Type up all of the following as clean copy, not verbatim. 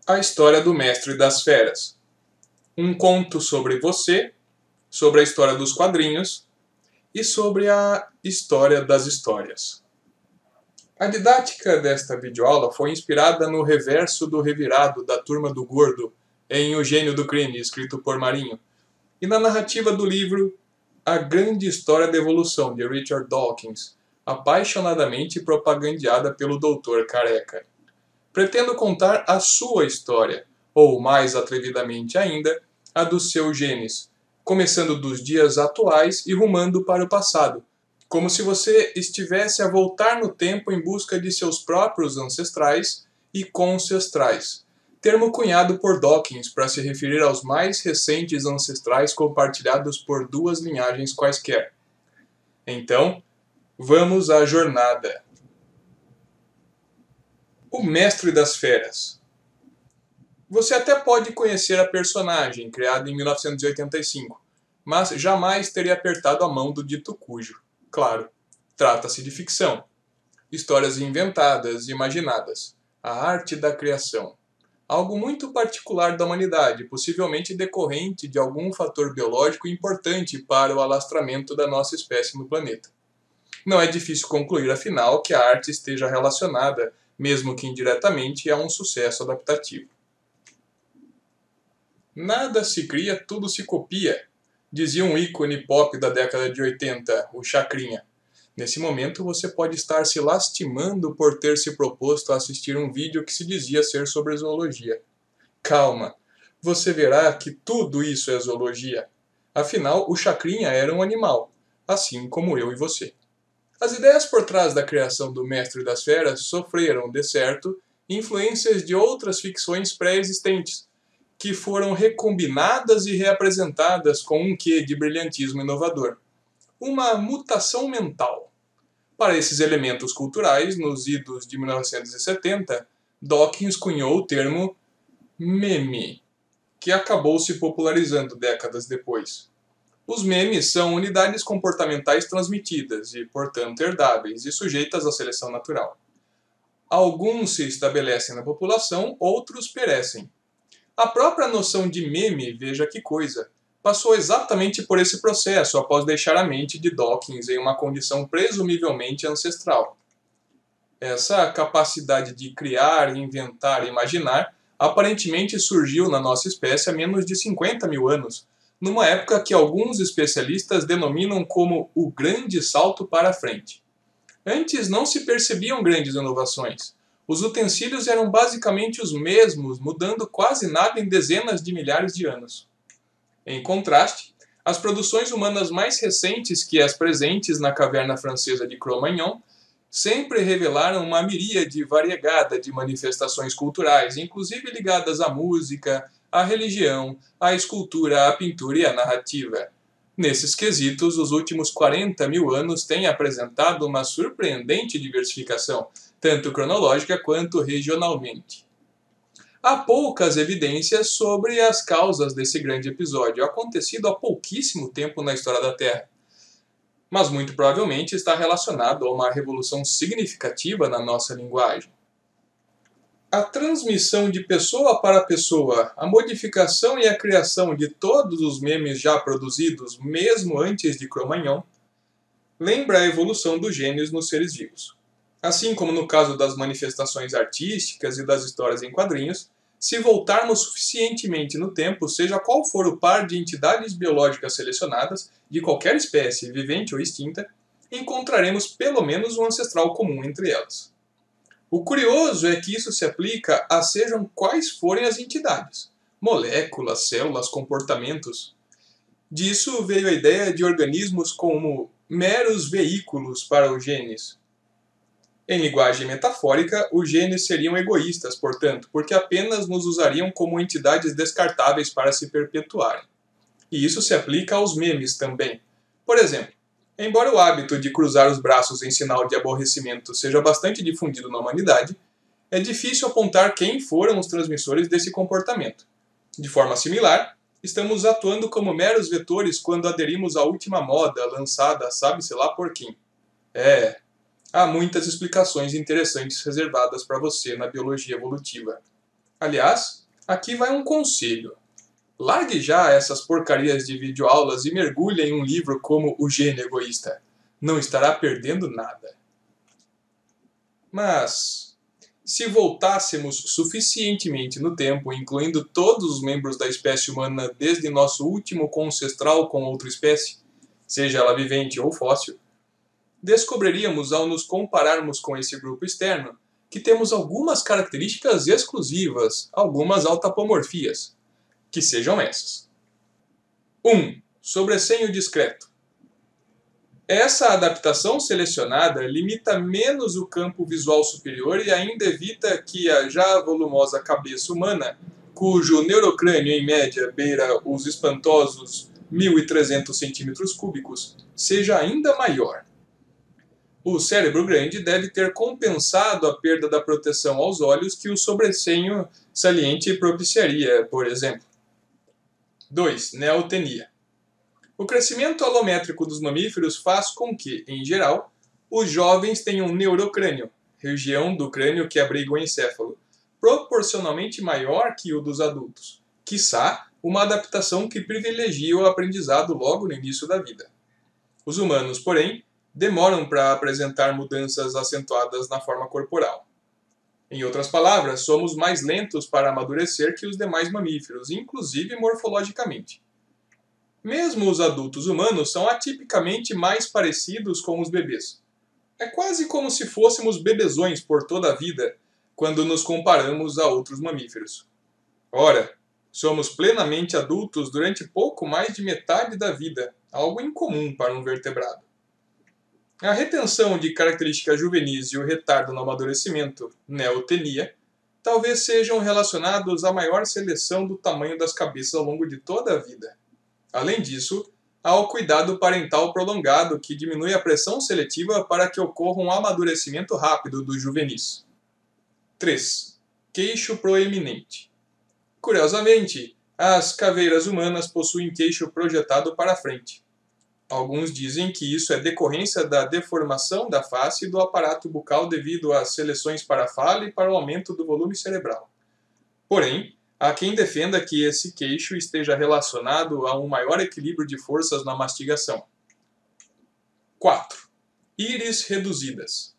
A História do Mestre das Feras. Um conto sobre você, sobre a história dos quadrinhos e sobre a história das histórias. A didática desta videoaula foi inspirada no reverso do Revirado da Turma do Gordo, em O Gênio do Crime, escrito por Marinho, e na narrativa do livro A Grande História da Evolução, de Richard Dawkins, apaixonadamente propagandeada pelo Dr. Careca. Pretendo contar a sua história, ou mais atrevidamente ainda, a dos seus genes, começando dos dias atuais e rumando para o passado, como se você estivesse a voltar no tempo em busca de seus próprios ancestrais e concestrais, termo cunhado por Dawkins para se referir aos mais recentes ancestrais compartilhados por duas linhagens quaisquer. Então, vamos à jornada. O Mestre das Feras. Você até pode conhecer a personagem, criada em 1985, mas jamais teria apertado a mão do dito cujo. Claro, trata-se de ficção. Histórias inventadas e imaginadas. A arte da criação. Algo muito particular da humanidade, possivelmente decorrente de algum fator biológico importante para o alastramento da nossa espécie no planeta. Não é difícil concluir, afinal, que a arte esteja relacionada, mesmo que indiretamente, a um sucesso adaptativo. Nada se cria, tudo se copia, dizia um ícone pop da década de 80, o Chacrinha. Nesse momento você pode estar se lastimando por ter se proposto a assistir um vídeo que se dizia ser sobre zoologia. Calma, você verá que tudo isso é zoologia. Afinal, o Chacrinha era um animal, assim como eu e você. As ideias por trás da criação do Mestre das Feras sofreram, de certo, influências de outras ficções pré-existentes, que foram recombinadas e reapresentadas com um quê de brilhantismo inovador. Uma mutação mental. Para esses elementos culturais, nos idos de 1970, Dawkins cunhou o termo meme, que acabou se popularizando décadas depois. Os memes são unidades comportamentais transmitidas e, portanto, herdáveis e sujeitas à seleção natural. Alguns se estabelecem na população, outros perecem. A própria noção de meme, veja que coisa, passou exatamente por esse processo após deixar a mente de Dawkins em uma condição presumivelmente ancestral. Essa capacidade de criar, inventar e imaginar aparentemente surgiu na nossa espécie há menos de 50 mil anos, numa época que alguns especialistas denominam como o grande salto para a frente. Antes não se percebiam grandes inovações. Os utensílios eram basicamente os mesmos, mudando quase nada em dezenas de milhares de anos. Em contraste, as produções humanas mais recentes que as presentes na caverna francesa de Cro-Magnon sempre revelaram uma miríade variegada de manifestações culturais, inclusive ligadas à música, à religião, à escultura, à pintura e à narrativa. Nesses quesitos, os últimos 40 mil anos têm apresentado uma surpreendente diversificação, tanto cronológica quanto regionalmente. Há poucas evidências sobre as causas desse grande episódio, acontecido há pouquíssimo tempo na história da Terra, mas muito provavelmente está relacionado a uma revolução significativa na nossa linguagem. A transmissão de pessoa para pessoa, a modificação e a criação de todos os memes já produzidos, mesmo antes de Cro-Magnon, lembra a evolução dos genes nos seres vivos. Assim como no caso das manifestações artísticas e das histórias em quadrinhos, se voltarmos suficientemente no tempo, seja qual for o par de entidades biológicas selecionadas, de qualquer espécie, vivente ou extinta, encontraremos pelo menos um ancestral comum entre elas. O curioso é que isso se aplica a sejam quais forem as entidades, moléculas, células, comportamentos. Disso veio a ideia de organismos como meros veículos para os genes. Em linguagem metafórica, os genes seriam egoístas, portanto, porque apenas nos usariam como entidades descartáveis para se perpetuarem. E isso se aplica aos memes também. Por exemplo, embora o hábito de cruzar os braços em sinal de aborrecimento seja bastante difundido na humanidade, é difícil apontar quem foram os transmissores desse comportamento. De forma similar, estamos atuando como meros vetores quando aderimos à última moda lançada sabe-se lá por quem. Há muitas explicações interessantes reservadas para você na biologia evolutiva. Aliás, aqui vai um conselho. Largue já essas porcarias de videoaulas e mergulhe em um livro como O Gênio Egoísta. Não estará perdendo nada. Mas, se voltássemos suficientemente no tempo, incluindo todos os membros da espécie humana desde nosso último concestral com outra espécie, seja ela vivente ou fóssil, descobriríamos ao nos compararmos com esse grupo externo que temos algumas características exclusivas, algumas autapomorfias, que sejam essas. 1. Sobressenho discreto. Essa adaptação selecionada limita menos o campo visual superior e ainda evita que a já volumosa cabeça humana, cujo neurocrânio em média beira os espantosos 1.300 cm3, seja ainda maior. O cérebro grande deve ter compensado a perda da proteção aos olhos que o sobressenho saliente propiciaria, por exemplo. 2. Neotenia. O crescimento alométrico dos mamíferos faz com que, em geral, os jovens tenham neurocrânio, região do crânio que abriga o encéfalo, proporcionalmente maior que o dos adultos, quiçá uma adaptação que privilegia o aprendizado logo no início da vida. Os humanos, porém, demoram para apresentar mudanças acentuadas na forma corporal. Em outras palavras, somos mais lentos para amadurecer que os demais mamíferos, inclusive morfologicamente. Mesmo os adultos humanos são atipicamente mais parecidos com os bebês. É quase como se fôssemos bebezões por toda a vida, quando nos comparamos a outros mamíferos. Ora, somos plenamente adultos durante pouco mais de metade da vida, algo incomum para um vertebrado. A retenção de características juvenis e o retardo no amadurecimento, neotenia, talvez sejam relacionados à maior seleção do tamanho das cabeças ao longo de toda a vida. Além disso, há o cuidado parental prolongado que diminui a pressão seletiva para que ocorra um amadurecimento rápido dos juvenis. 3. Queixo proeminente. Curiosamente, as caveiras humanas possuem queixo projetado para frente. Alguns dizem que isso é decorrência da deformação da face e do aparato bucal devido às seleções para a fala e para o aumento do volume cerebral. Porém, há quem defenda que esse queixo esteja relacionado a um maior equilíbrio de forças na mastigação. 4. Íris reduzidas.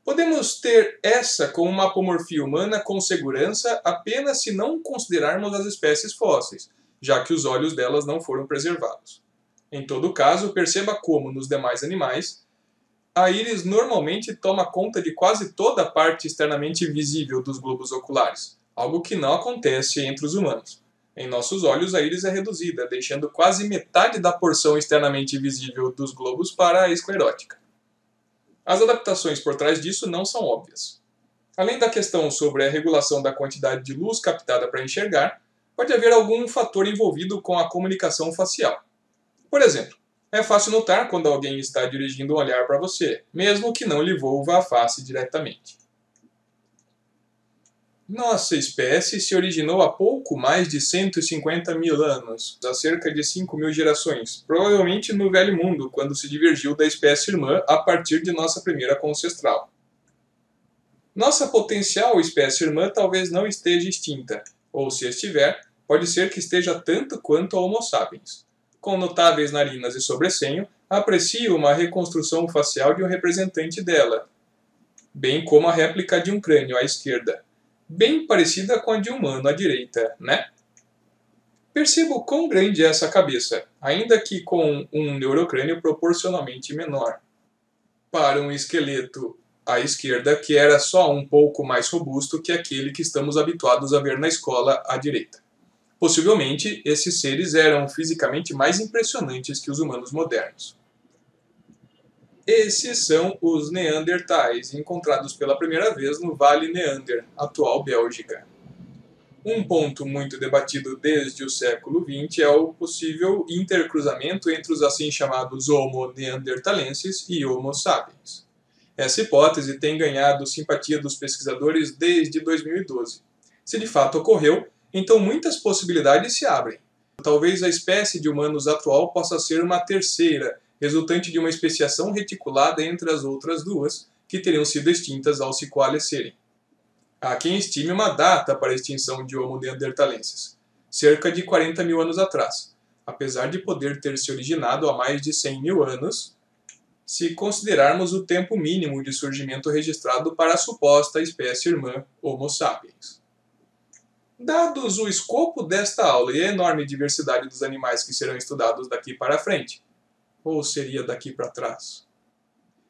Podemos ter essa como uma apomorfia humana com segurança apenas se não considerarmos as espécies fósseis, já que os olhos delas não foram preservados. Em todo caso, perceba como, nos demais animais, a íris normalmente toma conta de quase toda a parte externamente visível dos globos oculares, algo que não acontece entre os humanos. Em nossos olhos, a íris é reduzida, deixando quase metade da porção externamente visível dos globos para a esclerótica. As adaptações por trás disso não são óbvias. Além da questão sobre a regulação da quantidade de luz captada para enxergar, pode haver algum fator envolvido com a comunicação facial. Por exemplo, é fácil notar quando alguém está dirigindo um olhar para você, mesmo que não lhe volva a face diretamente. Nossa espécie se originou há pouco mais de 150 mil anos, há cerca de 5.000 gerações, provavelmente no Velho Mundo, quando se divergiu da espécie irmã a partir de nossa primeira concestral. Nossa potencial espécie irmã talvez não esteja extinta, ou se estiver, pode ser que esteja tanto quanto a Homo sapiens. Com notáveis narinas e sobressenho, aprecio uma reconstrução facial de um representante dela, bem como a réplica de um crânio à esquerda, bem parecida com a de um humano à direita, né? Percebo quão grande é essa cabeça, ainda que com um neurocrânio proporcionalmente menor, para um esqueleto à esquerda que era só um pouco mais robusto que aquele que estamos habituados a ver na escola à direita. Possivelmente, esses seres eram fisicamente mais impressionantes que os humanos modernos. Esses são os neandertais, encontrados pela primeira vez no Vale Neander, atual Bélgica. Um ponto muito debatido desde o século XX é o possível intercruzamento entre os assim chamados Homo neanderthalenses e Homo sapiens. Essa hipótese tem ganhado simpatia dos pesquisadores desde 2012. Se de fato ocorreu, então muitas possibilidades se abrem. Talvez a espécie de humanos atual possa ser uma terceira, resultante de uma especiação reticulada entre as outras duas, que teriam sido extintas ao se coalescerem. Há quem estime uma data para a extinção de Homo neanderthalensis, cerca de 40 mil anos atrás, apesar de poder ter se originado há mais de 100 mil anos, se considerarmos o tempo mínimo de surgimento registrado para a suposta espécie irmã Homo sapiens. Dados o escopo desta aula e a enorme diversidade dos animais que serão estudados daqui para frente, ou seria daqui para trás,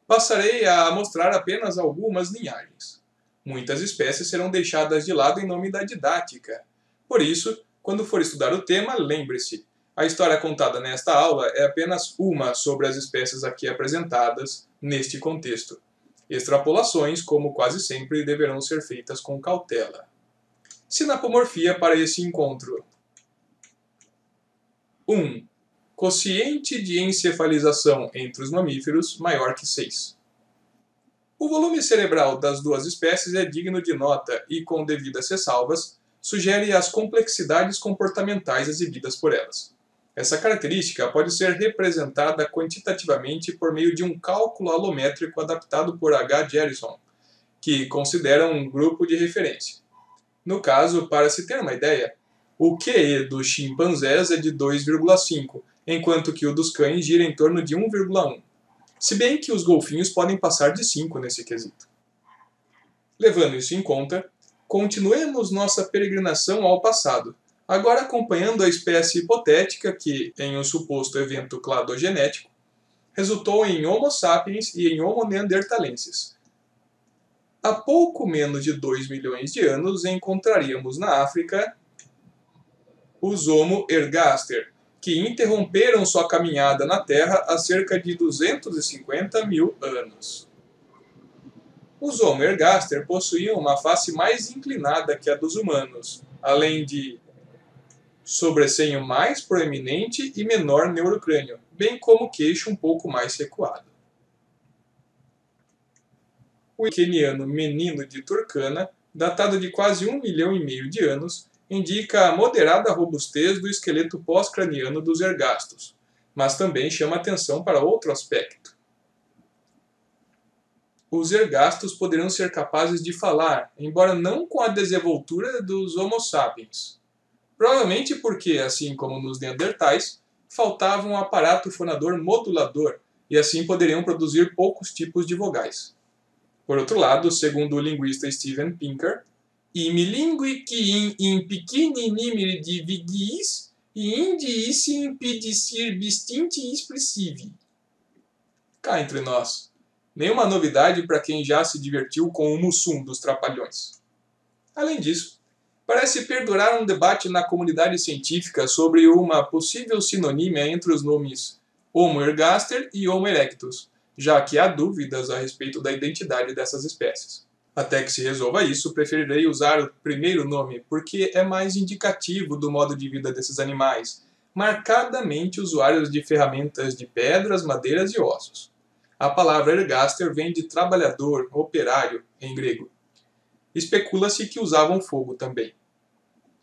passarei a mostrar apenas algumas linhagens. Muitas espécies serão deixadas de lado em nome da didática. Por isso, quando for estudar o tema, lembre-se, a história contada nesta aula é apenas uma sobre as espécies aqui apresentadas neste contexto. Extrapolações, como quase sempre, deverão ser feitas com cautela. Sinapomorfia para esse encontro. 1. Quociente de encefalização entre os mamíferos maior que 6. O volume cerebral das duas espécies é digno de nota e, com devidas ressalvas, sugere as complexidades comportamentais exibidas por elas. Essa característica pode ser representada quantitativamente por meio de um cálculo alométrico adaptado por H. Garrison, que considera um grupo de referência. No caso, para se ter uma ideia, o QE dos chimpanzés é de 2,5, enquanto que o dos cães gira em torno de 1,1. Se bem que os golfinhos podem passar de 5 nesse quesito. Levando isso em conta, continuemos nossa peregrinação ao passado, agora acompanhando a espécie hipotética que, em um suposto evento cladogenético, resultou em Homo sapiens e em Homo neanderthalensis. Há pouco menos de 2 milhões de anos encontraríamos na África os Homo ergaster, que interromperam sua caminhada na Terra há cerca de 250 mil anos. Os Homo ergaster possuíam uma face mais inclinada que a dos humanos, além de sobressenho mais proeminente e menor neurocrânio, bem como queixo um pouco mais recuado. O queniano menino de Turkana, datado de quase 1,5 milhão de anos, indica a moderada robustez do esqueleto pós-craniano dos ergastos, mas também chama atenção para outro aspecto. Os ergastos poderão ser capazes de falar, embora não com a desenvoltura dos Homo sapiens. Provavelmente porque, assim como nos neandertais, faltava um aparato fonador modulador e assim poderiam produzir poucos tipos de vogais. Por outro lado, segundo o linguista Steven Pinker, imilingue que in pequeninimir de vigis e indice impedicir bistinte expressive. Cá entre nós, nenhuma novidade para quem já se divertiu com o Mussum dos Trapalhões. Além disso, parece perdurar um debate na comunidade científica sobre uma possível sinonímia entre os nomes Homo ergaster e Homo erectus, já que há dúvidas a respeito da identidade dessas espécies. Até que se resolva isso, preferirei usar o primeiro nome, porque é mais indicativo do modo de vida desses animais, marcadamente usuários de ferramentas de pedras, madeiras e ossos. A palavra ergaster vem de trabalhador, operário, em grego. Especula-se que usavam fogo também.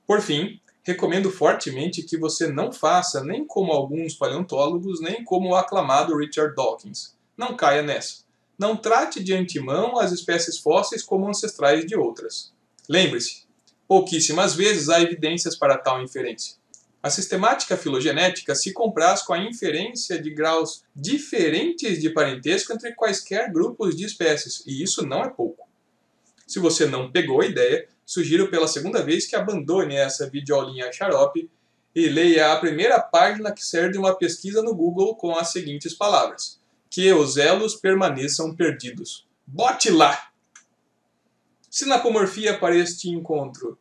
Por fim, recomendo fortemente que você não faça nem como alguns paleontólogos, nem como o aclamado Richard Dawkins. Não caia nessa. Não trate de antemão as espécies fósseis como ancestrais de outras. Lembre-se, pouquíssimas vezes há evidências para tal inferência. A sistemática filogenética se compraz com a inferência de graus diferentes de parentesco entre quaisquer grupos de espécies, e isso não é pouco. Se você não pegou a ideia, sugiro pela segunda vez que abandone essa videoaulinha xarope e leia a primeira página que serve de uma pesquisa no Google com as seguintes palavras: que os elos permaneçam perdidos. Bote lá! Sinapomorfia para este encontro.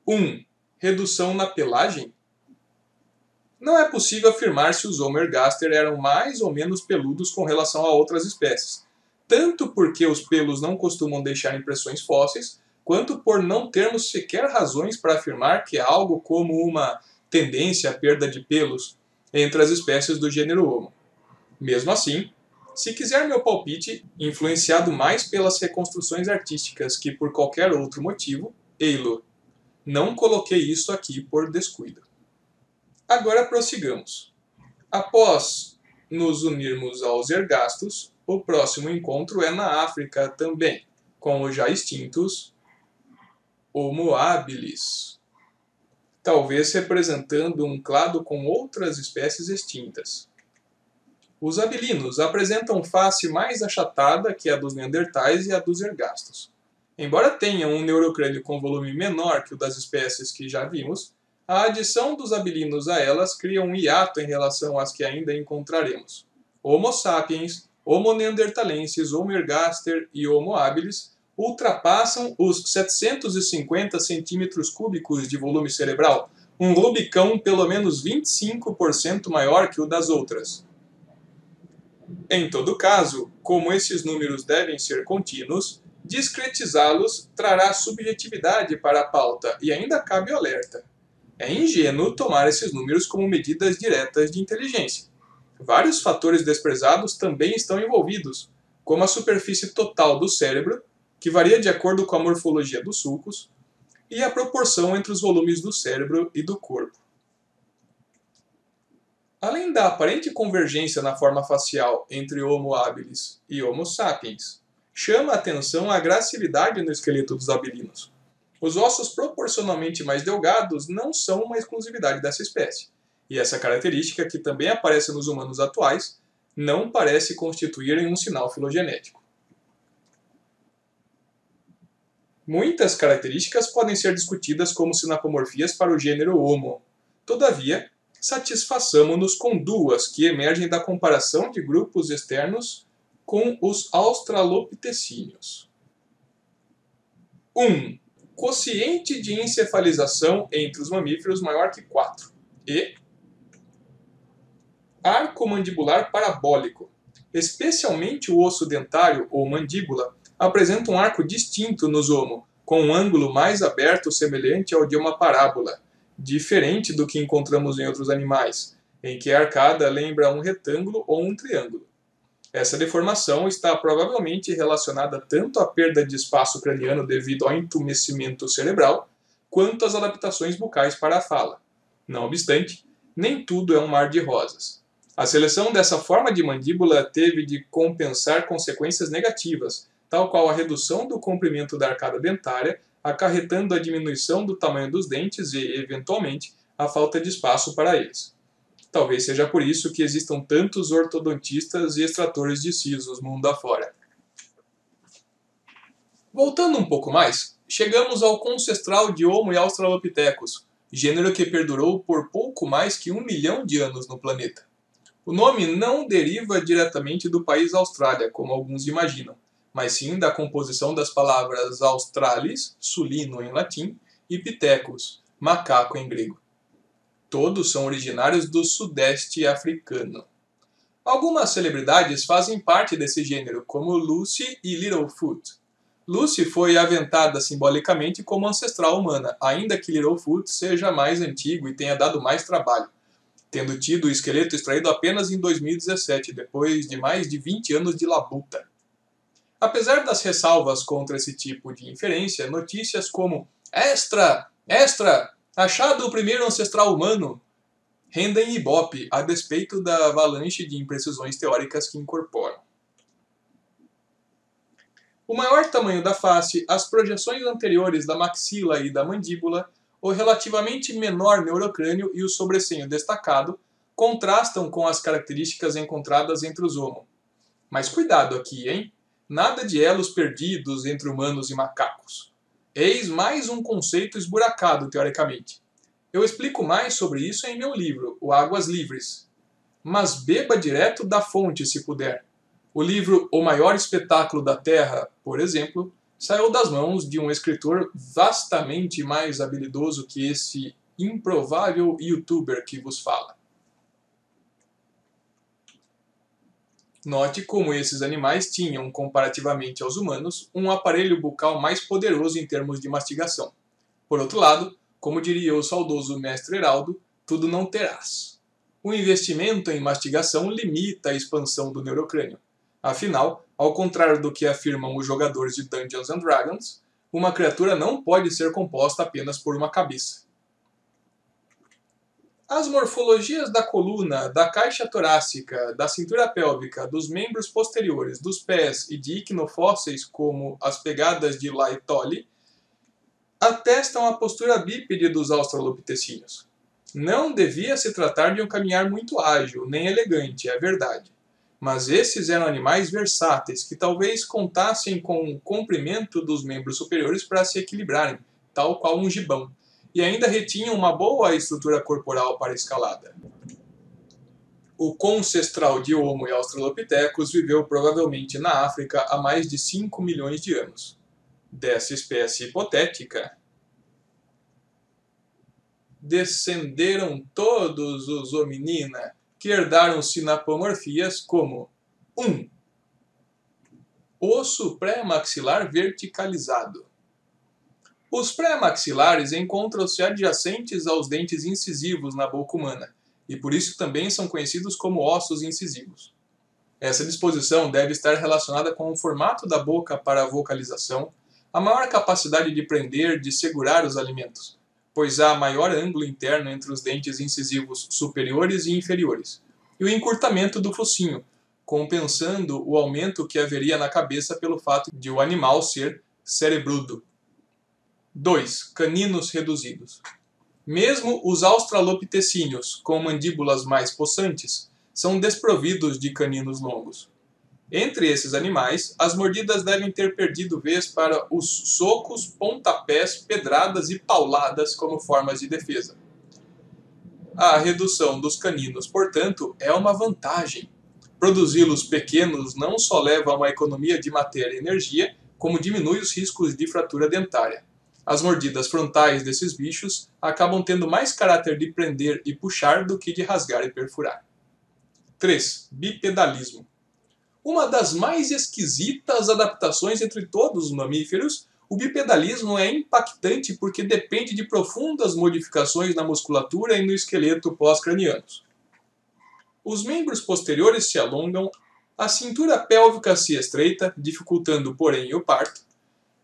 1. Redução na pelagem. Não é possível afirmar se os Homo ergaster eram mais ou menos peludos com relação a outras espécies, tanto porque os pelos não costumam deixar impressões fósseis, quanto por não termos sequer razões para afirmar que há algo como uma tendência à perda de pelos entre as espécies do gênero Homo. Mesmo assim, se quiser meu palpite, influenciado mais pelas reconstruções artísticas que por qualquer outro motivo, ei-lo. Não coloquei isso aqui por descuido. Agora prossigamos. Após nos unirmos aos ergastos, o próximo encontro é na África também, com os já extintos Homo habilis, talvez representando um clado com outras espécies extintas. Os habilinos apresentam face mais achatada que a dos neandertais e a dos ergastos. Embora tenham um neurocrânio com volume menor que o das espécies que já vimos, a adição dos habilinos a elas cria um hiato em relação às que ainda encontraremos. Homo sapiens, Homo neanderthalensis, Homo ergaster e Homo habilis ultrapassam os 750 centímetros cúbicos de volume cerebral, um rubicão pelo menos 25% maior que o das outras. Em todo caso, como esses números devem ser contínuos, discretizá-los trará subjetividade para a pauta e ainda cabe o alerta. É ingênuo tomar esses números como medidas diretas de inteligência. Vários fatores desprezados também estão envolvidos, como a superfície total do cérebro, que varia de acordo com a morfologia dos sulcos, e a proporção entre os volumes do cérebro e do corpo. Além da aparente convergência na forma facial entre Homo habilis e Homo sapiens, chama a atenção a gracilidade no esqueleto dos habilinos. Os ossos proporcionalmente mais delgados não são uma exclusividade dessa espécie, e essa característica, que também aparece nos humanos atuais, não parece constituir um sinal filogenético. Muitas características podem ser discutidas como sinapomorfias para o gênero Homo. Todavia, satisfaçamo-nos com duas que emergem da comparação de grupos externos com os australopitecíneos. 1. Quociente de encefalização entre os mamíferos maior que 4. E arco mandibular parabólico. Especialmente o osso dentário ou mandíbula apresenta um arco distinto nos Homo, com um ângulo mais aberto semelhante ao de uma parábola, diferente do que encontramos em outros animais, em que a arcada lembra um retângulo ou um triângulo. Essa deformação está provavelmente relacionada tanto à perda de espaço craniano devido ao entumecimento cerebral, quanto às adaptações bucais para a fala. Não obstante, nem tudo é um mar de rosas. A seleção dessa forma de mandíbula teve de compensar consequências negativas, tal qual a redução do comprimento da arcada dentária, acarretando a diminuição do tamanho dos dentes e, eventualmente, a falta de espaço para eles. Talvez seja por isso que existam tantos ortodontistas e extratores de sisos mundo afora. Voltando um pouco mais, chegamos ao concestral de Homo e Australopithecus, gênero que perdurou por pouco mais que 1 milhão de anos no planeta. O nome não deriva diretamente do país Austrália, como alguns imaginam, mas sim da composição das palavras australis, sulino em latim, e pithecus, macaco em grego. Todos são originários do sudeste africano. Algumas celebridades fazem parte desse gênero, como Lucy e Littlefoot. Lucy foi aventada simbolicamente como ancestral humana, ainda que Littlefoot seja mais antigo e tenha dado mais trabalho, tendo tido o esqueleto extraído apenas em 2017, depois de mais de 20 anos de labuta. Apesar das ressalvas contra esse tipo de inferência, notícias como Extra! Extra! Achado o primeiro ancestral humano! Rendem ibope a despeito da avalanche de imprecisões teóricas que incorporam. O maior tamanho da face, as projeções anteriores da maxila e da mandíbula, o relativamente menor neurocrânio e o sobrecenho destacado contrastam com as características encontradas entre os Homo. Mas cuidado aqui, hein? Nada de elos perdidos entre humanos e macacos. Eis mais um conceito esburacado, teoricamente. Eu explico mais sobre isso em meu livro, O Águas Livres. Mas beba direto da fonte, se puder. O livro O Maior Espetáculo da Terra, por exemplo, saiu das mãos de um escritor vastamente mais habilidoso que esse improvável youtuber que vos fala. Note como esses animais tinham, comparativamente aos humanos, um aparelho bucal mais poderoso em termos de mastigação. Por outro lado, como diria o saudoso mestre Heraldo, tudo não terás. O investimento em mastigação limita a expansão do neurocrânio. Afinal, ao contrário do que afirmam os jogadores de Dungeons and Dragons, uma criatura não pode ser composta apenas por uma cabeça. As morfologias da coluna, da caixa torácica, da cintura pélvica, dos membros posteriores, dos pés e de icnofósseis, como as pegadas de Laetoli, atestam a postura bípede dos australopitecíneos. Não devia se tratar de um caminhar muito ágil, nem elegante, é verdade. Mas esses eram animais versáteis, que talvez contassem com o comprimento dos membros superiores para se equilibrarem, tal qual um gibão, e ainda retinham uma boa estrutura corporal para a escalada. O concestral de Homo e Australopithecus viveu provavelmente na África há mais de 5 milhões de anos. Dessa espécie hipotética, descenderam todos os hominina que herdaram sinapomorfias como 1. Osso pré-maxilar verticalizado. Os pré-maxilares encontram-se adjacentes aos dentes incisivos na boca humana, e por isso também são conhecidos como ossos incisivos. Essa disposição deve estar relacionada com o formato da boca para a vocalização, a maior capacidade de prender, de segurar os alimentos, pois há maior ângulo interno entre os dentes incisivos superiores e inferiores, e o encurtamento do focinho, compensando o aumento que haveria na cabeça pelo fato de o animal ser cerebrudo. 2. Caninos reduzidos. Mesmo os australopitecíneos, com mandíbulas mais possantes, são desprovidos de caninos longos. Entre esses animais, as mordidas devem ter perdido vez para os socos, pontapés, pedradas e pauladas como formas de defesa. A redução dos caninos, portanto, é uma vantagem. Produzi-los pequenos não só leva a uma economia de matéria e energia, como diminui os riscos de fratura dentária. As mordidas frontais desses bichos acabam tendo mais caráter de prender e puxar do que de rasgar e perfurar. 3. Bipedalismo. Uma das mais esquisitas adaptações entre todos os mamíferos, o bipedalismo é impactante porque depende de profundas modificações na musculatura e no esqueleto pós-cranianos. Os membros posteriores se alongam, a cintura pélvica se estreita, dificultando, porém, o parto,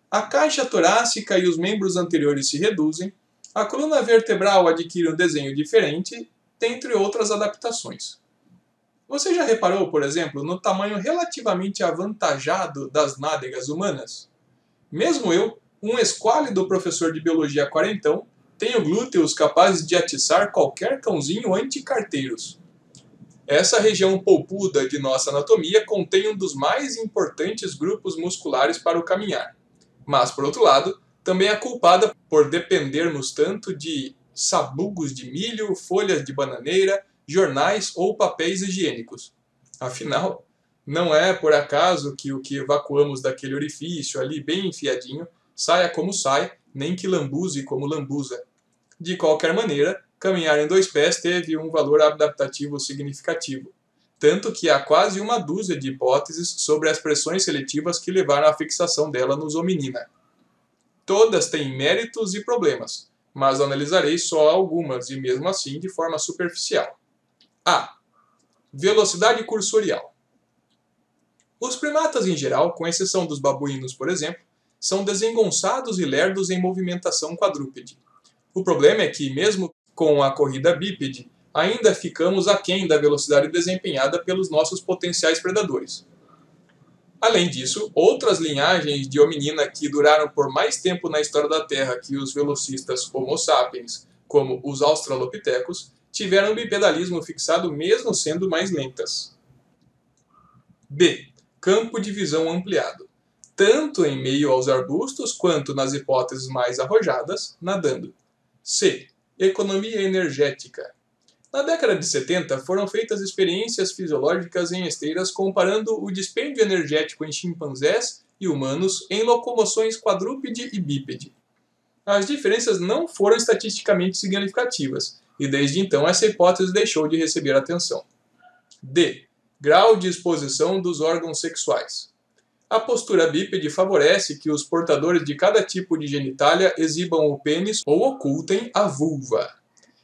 a caixa torácica e os membros anteriores se reduzem, a coluna vertebral adquire um desenho diferente, dentre outras adaptações. Você já reparou, por exemplo, no tamanho relativamente avantajado das nádegas humanas? Mesmo eu, um esquálido professor de biologia quarentão, tenho glúteos capazes de atiçar qualquer cãozinho anti-carteiros. Essa região polpuda de nossa anatomia contém um dos mais importantes grupos musculares para o caminhar. Mas, por outro lado, também é culpada por dependermos tanto de sabugos de milho, folhas de bananeira, jornais ou papéis higiênicos. Afinal, não é por acaso que o que evacuamos daquele orifício ali bem enfiadinho saia como sai, nem que lambuze como lambuza. De qualquer maneira, caminhar em 2 pés teve um valor adaptativo significativo, tanto que há quase uma dúzia de hipóteses sobre as pressões seletivas que levaram à fixação dela nos hominina. Todas têm méritos e problemas, mas analisarei só algumas e mesmo assim de forma superficial. A. Velocidade cursorial. Os primatas em geral, com exceção dos babuínos, por exemplo, são desengonçados e lerdos em movimentação quadrúpede. O problema é que, mesmo com a corrida bípede, ainda ficamos aquém da velocidade desempenhada pelos nossos potenciais predadores. Além disso, outras linhagens de hominina que duraram por mais tempo na história da Terra que os velocistas Homo sapiens, como os australopithecus, tiveram bipedalismo fixado mesmo sendo mais lentas. B. Campo de visão ampliado. Tanto em meio aos arbustos quanto, nas hipóteses mais arrojadas, nadando. C. Economia energética. Na década de 70, foram feitas experiências fisiológicas em esteiras comparando o dispêndio energético em chimpanzés e humanos em locomoções quadrúpede e bípede. As diferenças não foram estatisticamente significativas, e desde então essa hipótese deixou de receber atenção. D. Grau de exposição dos órgãos sexuais. A postura bípede favorece que os portadores de cada tipo de genitália exibam o pênis ou ocultem a vulva.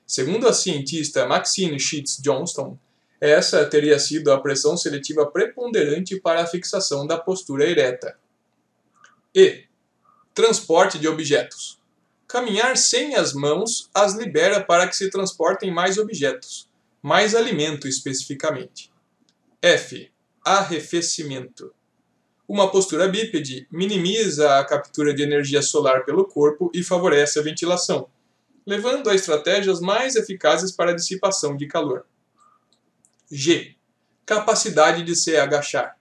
Segundo a cientista Maxine Sheets Johnston, essa teria sido a pressão seletiva preponderante para a fixação da postura ereta. E. Transporte de objetos. Caminhar sem as mãos as libera para que se transportem mais objetos, mais alimento especificamente. F. Arrefecimento. Uma postura bípede minimiza a captura de energia solar pelo corpo e favorece a ventilação, levando a estratégias mais eficazes para a dissipação de calor. G. Capacidade de se agachar.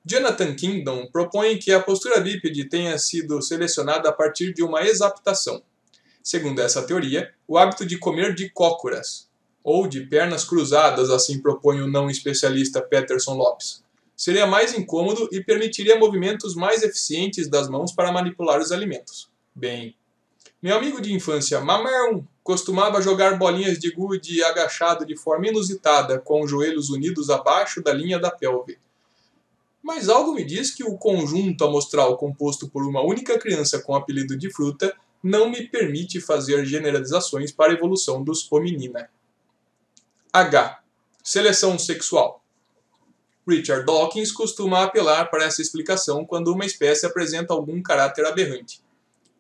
Jonathan Kingdon propõe que a postura bípede tenha sido selecionada a partir de uma exaptação. Segundo essa teoria, o hábito de comer de cócoras, ou de pernas cruzadas, assim propõe o não especialista Peterson Lopes, seria mais incômodo e permitiria movimentos mais eficientes das mãos para manipular os alimentos. Bem, meu amigo de infância Mamão costumava jogar bolinhas de gude agachado de forma inusitada, com os joelhos unidos abaixo da linha da pelve. Mas algo me diz que o conjunto amostral composto por uma única criança com apelido de fruta não me permite fazer generalizações para a evolução dos hominina. H. Seleção sexual. Richard Dawkins costuma apelar para essa explicação quando uma espécie apresenta algum caráter aberrante.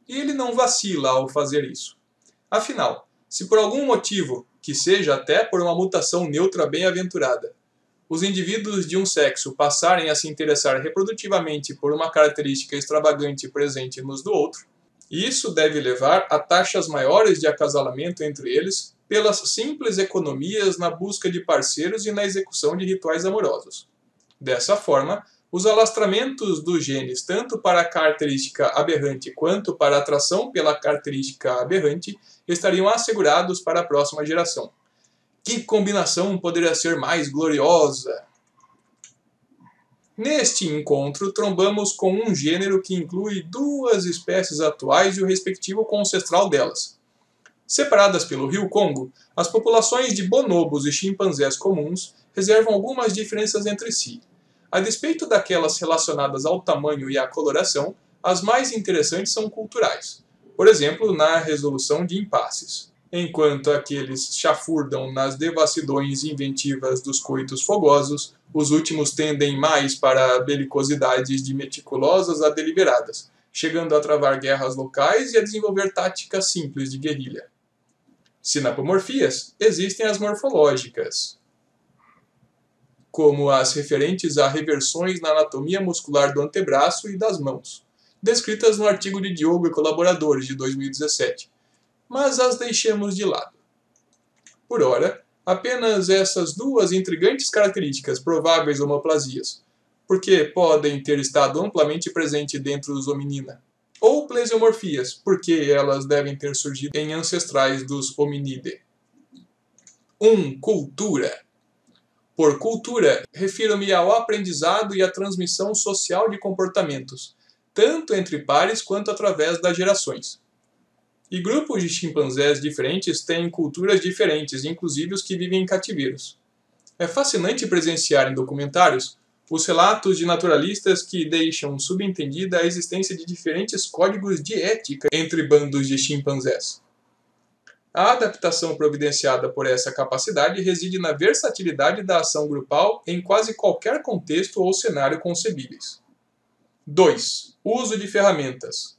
E ele não vacila ao fazer isso. Afinal, se por algum motivo, que seja até por uma mutação neutra bem-aventurada, os indivíduos de um sexo passarem a se interessar reprodutivamente por uma característica extravagante presente nos do outro, isso deve levar a taxas maiores de acasalamento entre eles pelas simples economias na busca de parceiros e na execução de rituais amorosos. Dessa forma, os alastramentos dos genes tanto para a característica aberrante quanto para a atração pela característica aberrante estariam assegurados para a próxima geração. Que combinação poderia ser mais gloriosa? Neste encontro, trombamos com um gênero que inclui duas espécies atuais e o respectivo ancestral delas. Separadas pelo rio Congo, as populações de bonobos e chimpanzés comuns reservam algumas diferenças entre si. A despeito daquelas relacionadas ao tamanho e à coloração, as mais interessantes são culturais. Por exemplo, na resolução de impasses. Enquanto aqueles chafurdam nas devassidões inventivas dos coitos fogosos, os últimos tendem mais para belicosidades de meticulosas a deliberadas, chegando a travar guerras locais e a desenvolver táticas simples de guerrilha. Sinapomorfias existem as morfológicas, como as referentes a reversões na anatomia muscular do antebraço e das mãos, descritas no artigo de Diogo e colaboradores de 2017, mas as deixemos de lado. Por ora, apenas essas duas intrigantes características prováveis homoplasias, porque podem ter estado amplamente presentes dentro dos hominina, ou plesiomorfias, porque elas devem ter surgido em ancestrais dos hominidae. 1. Cultura. Por cultura, refiro-me ao aprendizado e à transmissão social de comportamentos, tanto entre pares quanto através das gerações. E grupos de chimpanzés diferentes têm culturas diferentes, inclusive os que vivem em cativeiros. É fascinante presenciar em documentários os relatos de naturalistas que deixam subentendida a existência de diferentes códigos de ética entre bandos de chimpanzés. A adaptação providenciada por essa capacidade reside na versatilidade da ação grupal em quase qualquer contexto ou cenário concebíveis. 2. Uso de ferramentas.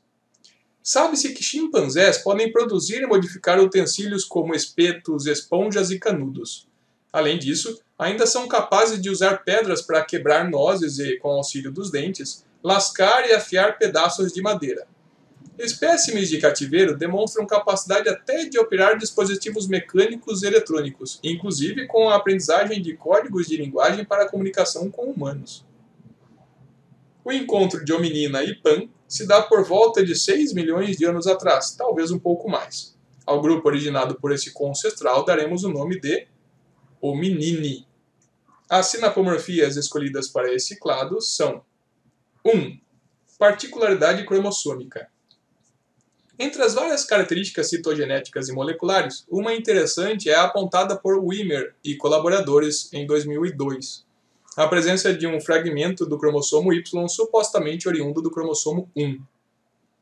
Sabe-se que chimpanzés podem produzir e modificar utensílios como espetos, esponjas e canudos. Além disso, ainda são capazes de usar pedras para quebrar nozes e, com auxílio dos dentes, lascar e afiar pedaços de madeira. Espécimes de cativeiro demonstram capacidade até de operar dispositivos mecânicos e eletrônicos, inclusive com a aprendizagem de códigos de linguagem para a comunicação com humanos. O encontro de hominina e Pan se dá por volta de 6 milhões de anos atrás, talvez um pouco mais. Ao grupo originado por esse coancestral daremos o nome de hominini. As sinapomorfias escolhidas para esse clado são 1. Particularidade cromossômica. Entre as várias características citogenéticas e moleculares, uma interessante é apontada por Wimmer e colaboradores em 2002. A presença de um fragmento do cromossomo Y supostamente oriundo do cromossomo 1.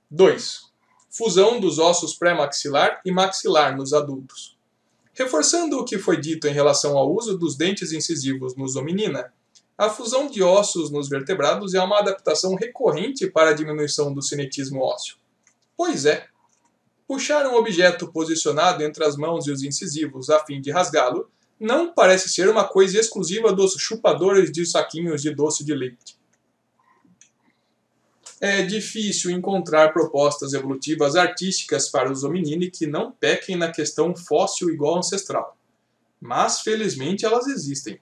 2. Fusão dos ossos pré-maxilar e maxilar nos adultos. Reforçando o que foi dito em relação ao uso dos dentes incisivos nos hominina, a fusão de ossos nos vertebrados é uma adaptação recorrente para a diminuição do cinetismo ósseo. Pois é, puxar um objeto posicionado entre as mãos e os incisivos a fim de rasgá-lo não parece ser uma coisa exclusiva dos chupadores de saquinhos de doce de leite. É difícil encontrar propostas evolutivas artísticas para os hominini que não pequem na questão fóssil igual ancestral. Mas, felizmente, elas existem.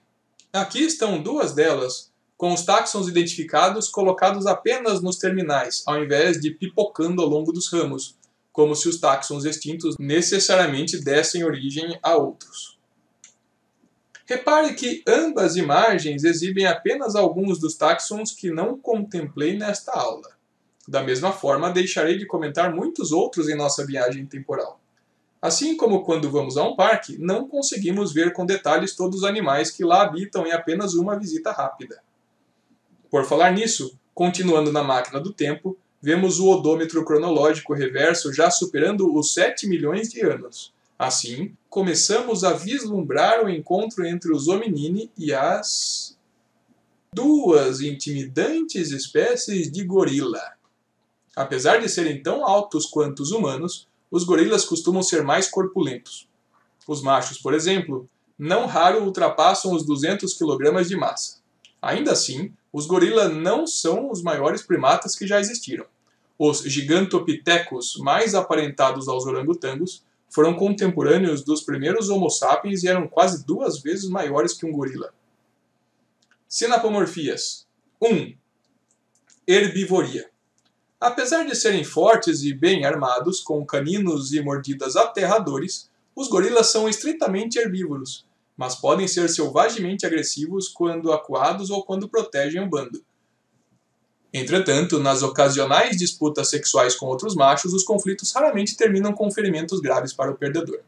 Aqui estão duas delas, com os táxons identificados colocados apenas nos terminais, ao invés de pipocando ao longo dos ramos, como se os táxons extintos necessariamente dessem origem a outros. Repare que ambas imagens exibem apenas alguns dos táxons que não contemplei nesta aula. Da mesma forma, deixarei de comentar muitos outros em nossa viagem temporal. Assim como quando vamos a um parque, não conseguimos ver com detalhes todos os animais que lá habitam em apenas uma visita rápida. Por falar nisso, continuando na máquina do tempo, vemos o odômetro cronológico reverso já superando os 7 milhões de anos. Assim, começamos a vislumbrar o encontro entre os hominini e as duas intimidantes espécies de gorila. Apesar de serem tão altos quanto os humanos, os gorilas costumam ser mais corpulentos. Os machos, por exemplo, não raro ultrapassam os 200 kg de massa. Ainda assim, os gorilas não são os maiores primatas que já existiram. Os gigantopithecus, mais aparentados aos orangotangos, foram contemporâneos dos primeiros Homo sapiens e eram quase 2 vezes maiores que um gorila. Sinapomorfias. 1. Herbivoria. Apesar de serem fortes e bem armados, com caninos e mordidas aterradores, os gorilas são estritamente herbívoros, mas podem ser selvagemente agressivos quando acuados ou quando protegem o bando. Entretanto, nas ocasionais disputas sexuais com outros machos, os conflitos raramente terminam com ferimentos graves para o perdedor.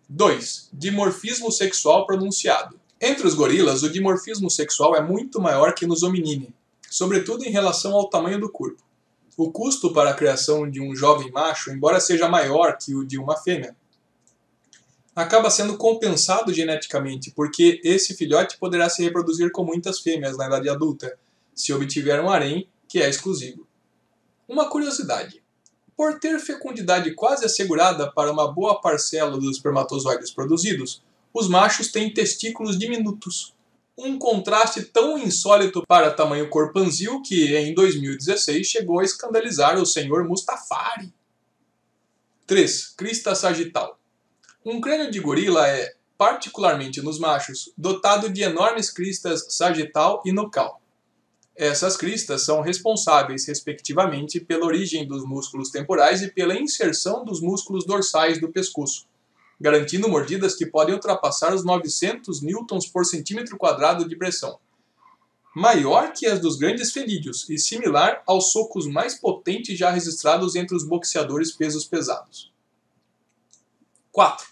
2. Dimorfismo sexual pronunciado. Entre os gorilas, o dimorfismo sexual é muito maior que nos hominini, sobretudo em relação ao tamanho do corpo. O custo para a criação de um jovem macho, embora seja maior que o de uma fêmea, acaba sendo compensado geneticamente, porque esse filhote poderá se reproduzir com muitas fêmeas na idade adulta, se obtiver um harém que é exclusivo. Uma curiosidade: por ter fecundidade quase assegurada para uma boa parcela dos espermatozoides produzidos, os machos têm testículos diminutos. Um contraste tão insólito para tamanho corpanzil que, em 2016, chegou a escandalizar o Sr. Mustafari. 3. Crista sagital. Um crânio de gorila é, particularmente nos machos, dotado de enormes cristas sagital e nucal. Essas cristas são responsáveis, respectivamente, pela origem dos músculos temporais e pela inserção dos músculos dorsais do pescoço, garantindo mordidas que podem ultrapassar os 900 newtons por centímetro quadrado de pressão, maior que as dos grandes felídeos e similar aos socos mais potentes já registrados entre os boxeadores pesos pesados. 4.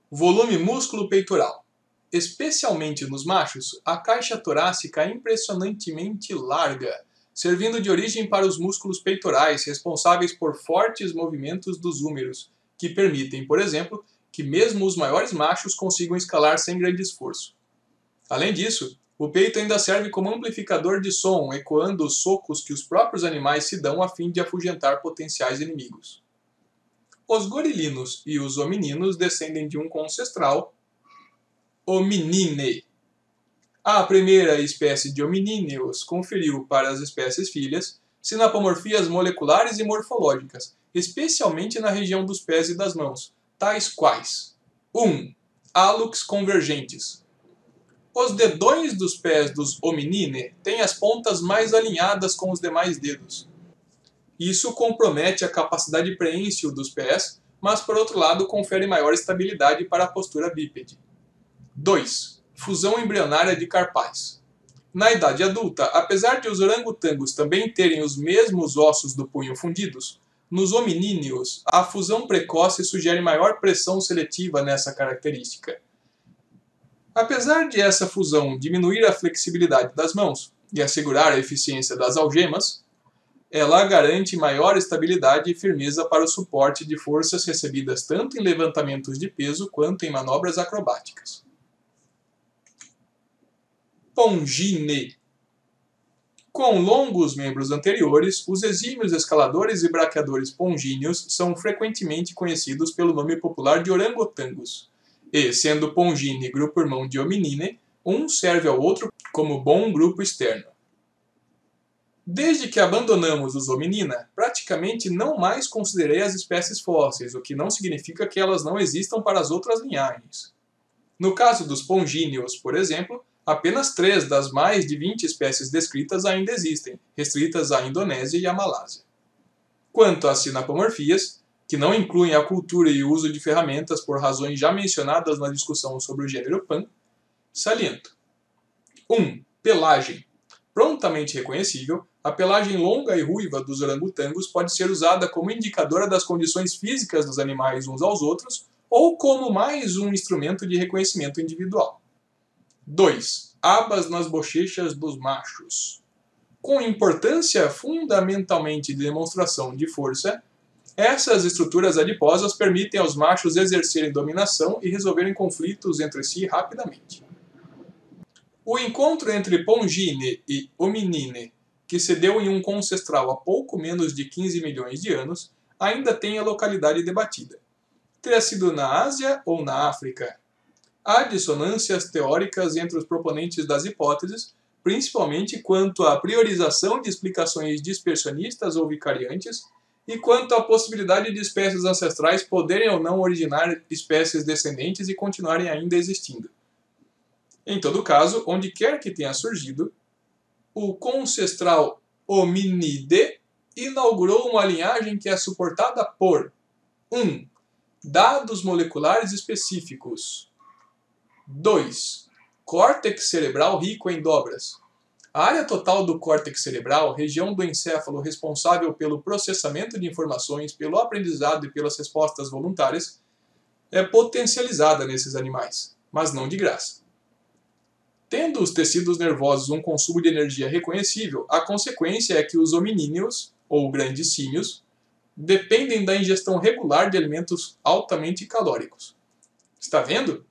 Volume músculo peitoral. Especialmente nos machos, a caixa torácica é impressionantemente larga, servindo de origem para os músculos peitorais responsáveis por fortes movimentos dos húmeros, que permitem, por exemplo, que mesmo os maiores machos consigam escalar sem grande esforço. Além disso, o peito ainda serve como amplificador de som, ecoando os socos que os próprios animais se dão a fim de afugentar potenciais inimigos. Os gorilinos e os homininos descendem de um ancestral, Hominine. A primeira espécie de hominíneos conferiu para as espécies filhas sinapomorfias moleculares e morfológicas, especialmente na região dos pés e das mãos, tais quais: 1. Hálux convergentes. Os dedões dos pés dos hominine têm as pontas mais alinhadas com os demais dedos. Isso compromete a capacidade preensil dos pés, mas por outro lado confere maior estabilidade para a postura bípede. 2. Fusão embrionária de carpais. Na idade adulta, apesar de os orangotangos também terem os mesmos ossos do punho fundidos, nos hominíneos a fusão precoce sugere maior pressão seletiva nessa característica. Apesar de essa fusão diminuir a flexibilidade das mãos e assegurar a eficiência das algemas, ela garante maior estabilidade e firmeza para o suporte de forças recebidas tanto em levantamentos de peso quanto em manobras acrobáticas. Pongine. Com longos membros anteriores, os exímios escaladores e braqueadores pongíneos são frequentemente conhecidos pelo nome popular de orangotangos. E, sendo pongine grupo irmão de hominine, um serve ao outro como bom grupo externo. Desde que abandonamos os hominina, praticamente não mais considerei as espécies fósseis, o que não significa que elas não existam para as outras linhagens. No caso dos pongíneos, por exemplo, apenas 3 das mais de 20 espécies descritas ainda existem, restritas à Indonésia e à Malásia. Quanto às sinapomorfias, que não incluem a cultura e o uso de ferramentas por razões já mencionadas na discussão sobre o gênero Pan, saliento. 1. Pelagem. Prontamente reconhecível, a pelagem longa e ruiva dos orangotangos pode ser usada como indicadora das condições físicas dos animais uns aos outros ou como mais um instrumento de reconhecimento individual. 2. Abas nas bochechas dos machos. Com importância fundamentalmente de demonstração de força, essas estruturas adiposas permitem aos machos exercerem dominação e resolverem conflitos entre si rapidamente. O encontro entre Pongine e Hominine, que se deu em um concestral há pouco menos de 15 milhões de anos, ainda tem a localidade debatida. Teria sido na Ásia ou na África? Há dissonâncias teóricas entre os proponentes das hipóteses, principalmente quanto à priorização de explicações dispersionistas ou vicariantes, e quanto à possibilidade de espécies ancestrais poderem ou não originar espécies descendentes e continuarem ainda existindo. Em todo caso, onde quer que tenha surgido, o concestral hominide inaugurou uma linhagem que é suportada por 1. Dados moleculares específicos. 2. Córtex cerebral rico em dobras. A área total do córtex cerebral, região do encéfalo responsável pelo processamento de informações, pelo aprendizado e pelas respostas voluntárias, é potencializada nesses animais, mas não de graça. Tendo os tecidos nervosos um consumo de energia reconhecível, a consequência é que os hominíneos, ou grandes símios, dependem da ingestão regular de alimentos altamente calóricos. Está vendo?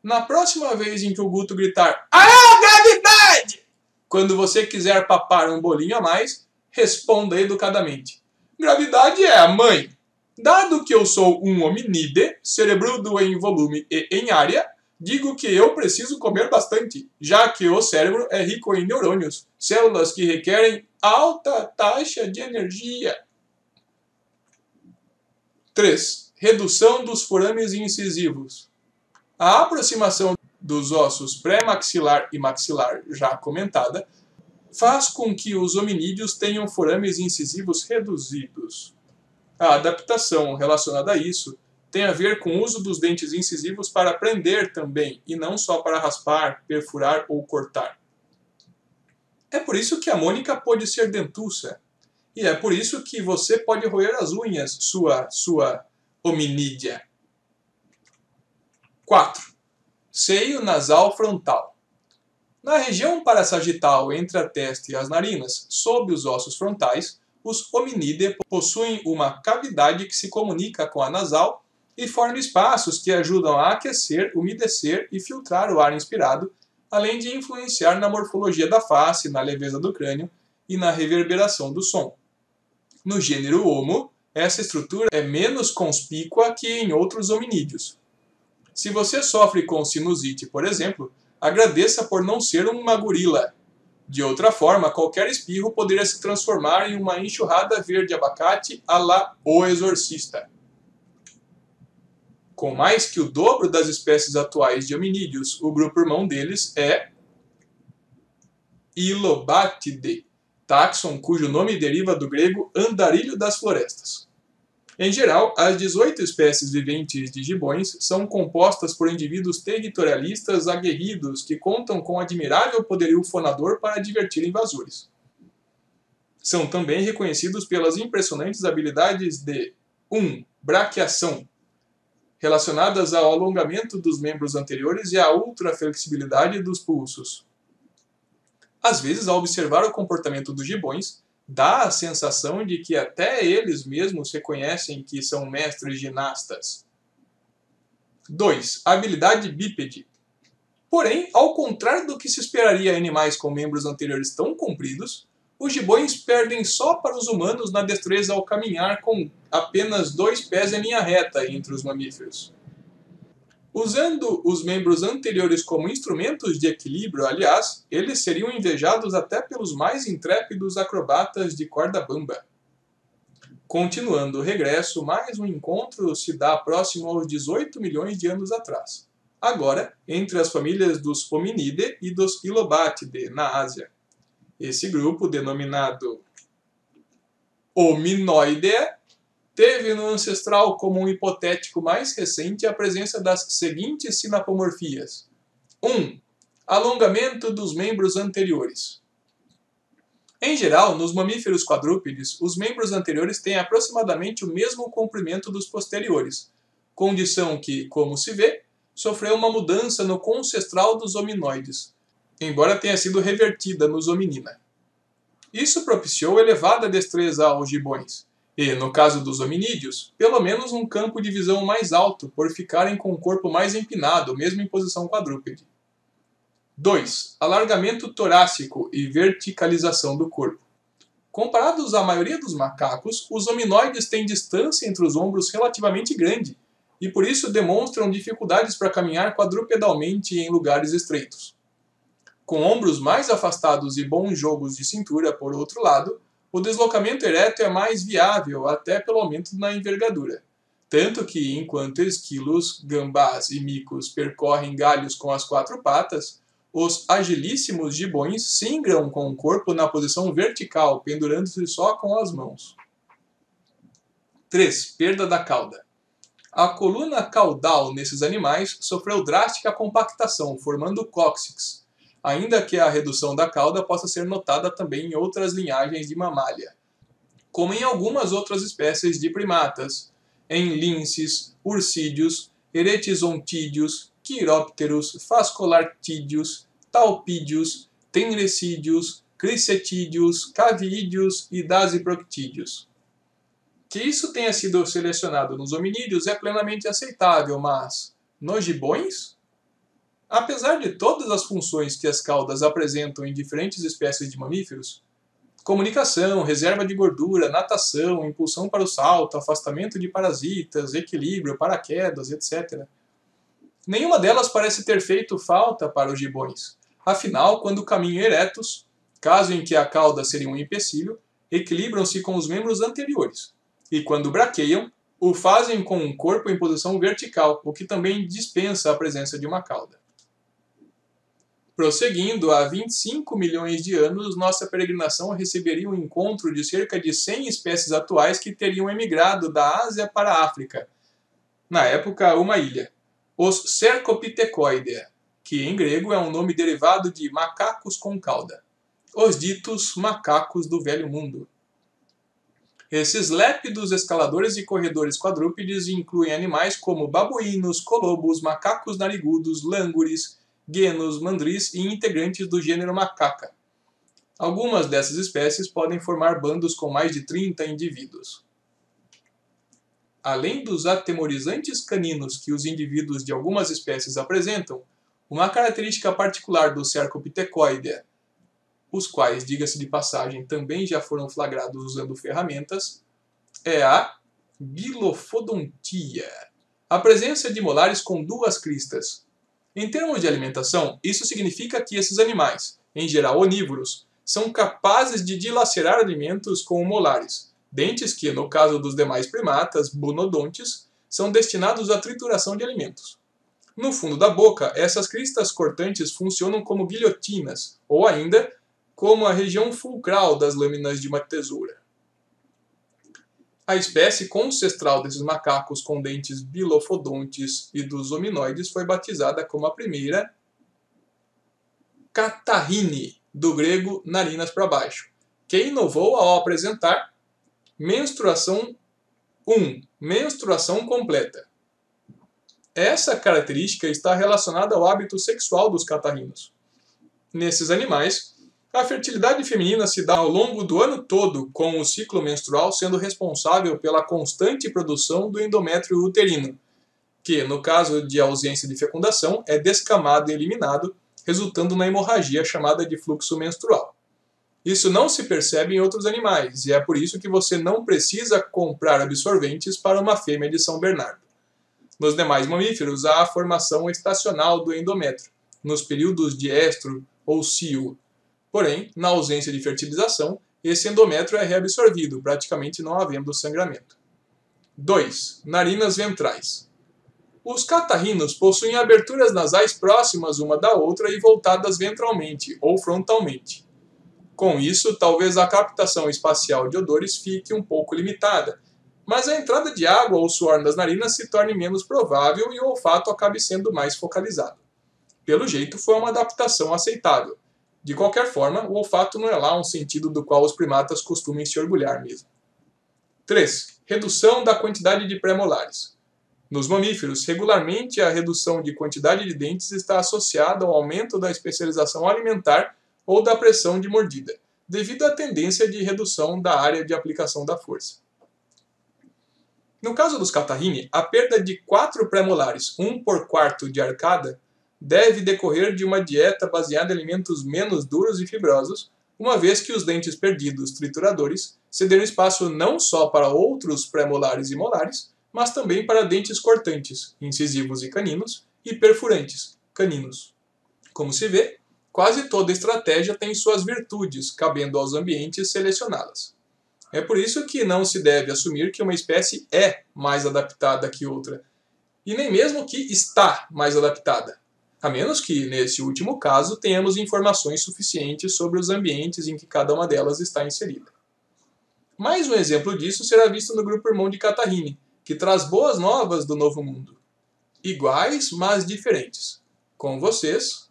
Na próxima vez em que o Guto gritar "Ah, gravidade!", quando você quiser papar um bolinho a mais, responda educadamente: gravidade é a mãe. Dado que eu sou um hominide, cerebrudo em volume e em área, digo que eu preciso comer bastante, já que o cérebro é rico em neurônios, células que requerem alta taxa de energia. 3. Redução dos forames incisivos. A aproximação dos ossos pré-maxilar e maxilar, já comentada, faz com que os hominídeos tenham forames incisivos reduzidos. A adaptação relacionada a isso tem a ver com o uso dos dentes incisivos para prender também, e não só para raspar, perfurar ou cortar. É por isso que a Mônica pôde ser dentuça. E é por isso que você pode roer as unhas, sua hominídea. 4. Seio nasal frontal. Na região parassagital entre a testa e as narinas, sob os ossos frontais, os hominídeos possuem uma cavidade que se comunica com a nasal e forma espaços que ajudam a aquecer, umedecer e filtrar o ar inspirado, além de influenciar na morfologia da face, na leveza do crânio e na reverberação do som. No gênero Homo, essa estrutura é menos conspícua que em outros hominídeos. Se você sofre com sinusite, por exemplo, agradeça por não ser uma gorila. De outra forma, qualquer espirro poderia se transformar em uma enxurrada verde abacate à la O Exorcista. Com mais que o dobro das espécies atuais de hominídeos, o grupo irmão deles é Hylobatidae, táxon cujo nome deriva do grego andarilho das florestas. Em geral, as 18 espécies viventes de gibões são compostas por indivíduos territorialistas aguerridos que contam com admirável poderio fonador para divertir invasores. São também reconhecidos pelas impressionantes habilidades de 1. Braquiação, relacionadas ao alongamento dos membros anteriores e à ultraflexibilidade dos pulsos. Às vezes, ao observar o comportamento dos gibões, dá a sensação de que até eles mesmos reconhecem que são mestres ginastas. 2. Habilidade bípede. Porém, ao contrário do que se esperaria em animais com membros anteriores tão compridos, os gibões perdem só para os humanos na destreza ao caminhar com apenas 2 pés em linha reta entre os mamíferos. Usando os membros anteriores como instrumentos de equilíbrio, aliás, eles seriam invejados até pelos mais intrépidos acrobatas de corda bamba. Continuando o regresso, mais um encontro se dá próximo aos 18 milhões de anos atrás. Agora, entre as famílias dos Hominidae e dos Ilobatidae, na Ásia. Esse grupo, denominado Hominoidea, teve no ancestral como um hipotético mais recente a presença das seguintes sinapomorfias. 1. Alongamento dos membros anteriores. Em geral, nos mamíferos quadrúpedes, os membros anteriores têm aproximadamente o mesmo comprimento dos posteriores, condição que, como se vê, sofreu uma mudança no concestral dos hominoides, embora tenha sido revertida nos hominina. Isso propiciou elevada destreza aos gibões, e, no caso dos hominídeos, pelo menos um campo de visão mais alto, por ficarem com o corpo mais empinado, mesmo em posição quadrúpede. 2. Alargamento torácico e verticalização do corpo. Comparados à maioria dos macacos, os hominoides têm distância entre os ombros relativamente grande e por isso demonstram dificuldades para caminhar quadrupedalmente em lugares estreitos. Com ombros mais afastados e bons jogos de cintura, por outro lado, o deslocamento ereto é mais viável até pelo aumento na envergadura. Tanto que, enquanto esquilos, gambás e micos percorrem galhos com as quatro patas, os agilíssimos gibões singram com o corpo na posição vertical, pendurando-se só com as mãos. 3. Perda da cauda. A coluna caudal nesses animais sofreu drástica compactação, formando cóccix, ainda que a redução da cauda possa ser notada também em outras linhagens de mamália, como em algumas outras espécies de primatas, em linces, urcídeos, eretizontídeos, quirópteros, fascolarctídeos, talpídeos, tenrecídeos, cricetídeos, caviídeos e dasyproctídeos. Que isso tenha sido selecionado nos hominídeos é plenamente aceitável, mas nos gibões? Apesar de todas as funções que as caudas apresentam em diferentes espécies de mamíferos, comunicação, reserva de gordura, natação, impulsão para o salto, afastamento de parasitas, equilíbrio, paraquedas, etc., nenhuma delas parece ter feito falta para os gibões. Afinal, quando caminham eretos, caso em que a cauda seria um empecilho, equilibram-se com os membros anteriores. E quando braqueiam, o fazem com um corpo em posição vertical, o que também dispensa a presença de uma cauda. Prosseguindo, há 25 milhões de anos, nossa peregrinação receberia um encontro de cerca de 100 espécies atuais que teriam emigrado da Ásia para a África, na época uma ilha, os Cercopithecóidea, que em grego é um nome derivado de macacos com cauda, os ditos macacos do Velho Mundo. Esses lépidos escaladores e corredores quadrúpedes incluem animais como babuínos, colobos, macacos narigudos, langures, guenos, mandris e integrantes do gênero macaca. Algumas dessas espécies podem formar bandos com mais de 30 indivíduos. Além dos atemorizantes caninos que os indivíduos de algumas espécies apresentam, uma característica particular do Cercopithecóidea, os quais, diga-se de passagem, também já foram flagrados usando ferramentas, é a bilofodontia, a presença de molares com duas cristas. Em termos de alimentação, isso significa que esses animais, em geral onívoros, são capazes de dilacerar alimentos com molares, dentes que, no caso dos demais primatas, bunodontes, são destinados à trituração de alimentos. No fundo da boca, essas cristas cortantes funcionam como guilhotinas, ou ainda como a região fulcral das lâminas de uma tesoura. A espécie concestral desses macacos com dentes bilofodontes e dos hominoides foi batizada como a primeira Catarrhini, do grego narinas para baixo, que inovou ao apresentar menstruação completa. Essa característica está relacionada ao hábito sexual dos catarrinos. Nesses animais, a fertilidade feminina se dá ao longo do ano todo, com o ciclo menstrual sendo responsável pela constante produção do endométrio uterino, que, no caso de ausência de fecundação, é descamado e eliminado, resultando na hemorragia chamada de fluxo menstrual. Isso não se percebe em outros animais, e é por isso que você não precisa comprar absorventes para uma fêmea de São Bernardo. Nos demais mamíferos, há a formação estacional do endométrio, nos períodos de estro ou cio. Porém, na ausência de fertilização, esse endométrio é reabsorvido, praticamente não havendo sangramento. 2. Narinas ventrais. Os catarrinos possuem aberturas nasais próximas uma da outra e voltadas ventralmente ou frontalmente. Com isso, talvez a captação espacial de odores fique um pouco limitada, mas a entrada de água ou suor nas narinas se torne menos provável e o olfato acabe sendo mais focalizado. Pelo jeito, foi uma adaptação aceitável. De qualquer forma, o olfato não é lá um sentido do qual os primatas costumem se orgulhar mesmo. 3. Redução da quantidade de pré-molares. Nos mamíferos, regularmente a redução de quantidade de dentes está associada ao aumento da especialização alimentar ou da pressão de mordida, devido à tendência de redução da área de aplicação da força. No caso dos catarrini, a perda de 4 pré-molares, 1 por quarto de arcada, deve decorrer de uma dieta baseada em alimentos menos duros e fibrosos, uma vez que os dentes perdidos trituradores cederam espaço não só para outros pré-molares e molares, mas também para dentes cortantes, incisivos e caninos, e perfurantes, caninos. Como se vê, quase toda estratégia tem suas virtudes, cabendo aos ambientes selecioná-las. É por isso que não se deve assumir que uma espécie é mais adaptada que outra, e nem mesmo que está mais adaptada, a menos que, nesse último caso, tenhamos informações suficientes sobre os ambientes em que cada uma delas está inserida. Mais um exemplo disso será visto no grupo irmão de Catarrhini, que traz boas novas do Novo Mundo. Iguais, mas diferentes. Com vocês,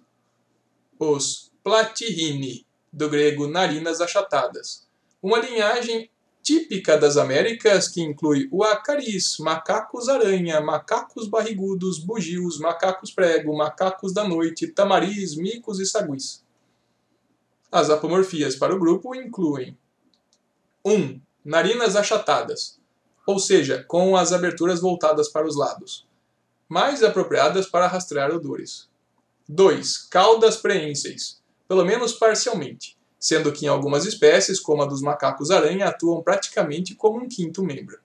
os Platyrrhini, do grego narinas achatadas. Uma linhagem típica das Américas que inclui o acaris, macacos-aranha, macacos barrigudos, bugios, macacos-prego, macacos da noite, tamaris, micos e saguis. As apomorfias para o grupo incluem 1. Narinas achatadas, ou seja, com as aberturas voltadas para os lados, mais apropriadas para rastrear odores. 2. Caudas preenseis, pelo menos parcialmente, sendo que em algumas espécies, como a dos macacos-aranha, atuam praticamente como um quinto membro.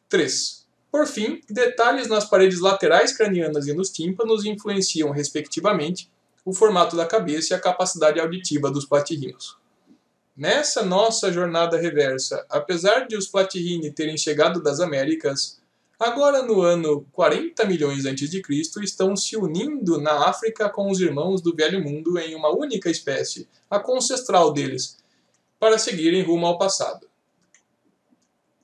3. Por fim, detalhes nas paredes laterais cranianas e nos tímpanos influenciam, respectivamente, o formato da cabeça e a capacidade auditiva dos platyrrhinos. Nessa nossa jornada reversa, apesar de os Platyrrhini terem chegado das Américas, agora no ano 40 milhões a.C., estão se unindo na África com os irmãos do Velho Mundo em uma única espécie, a concestral deles, para seguirem rumo ao passado.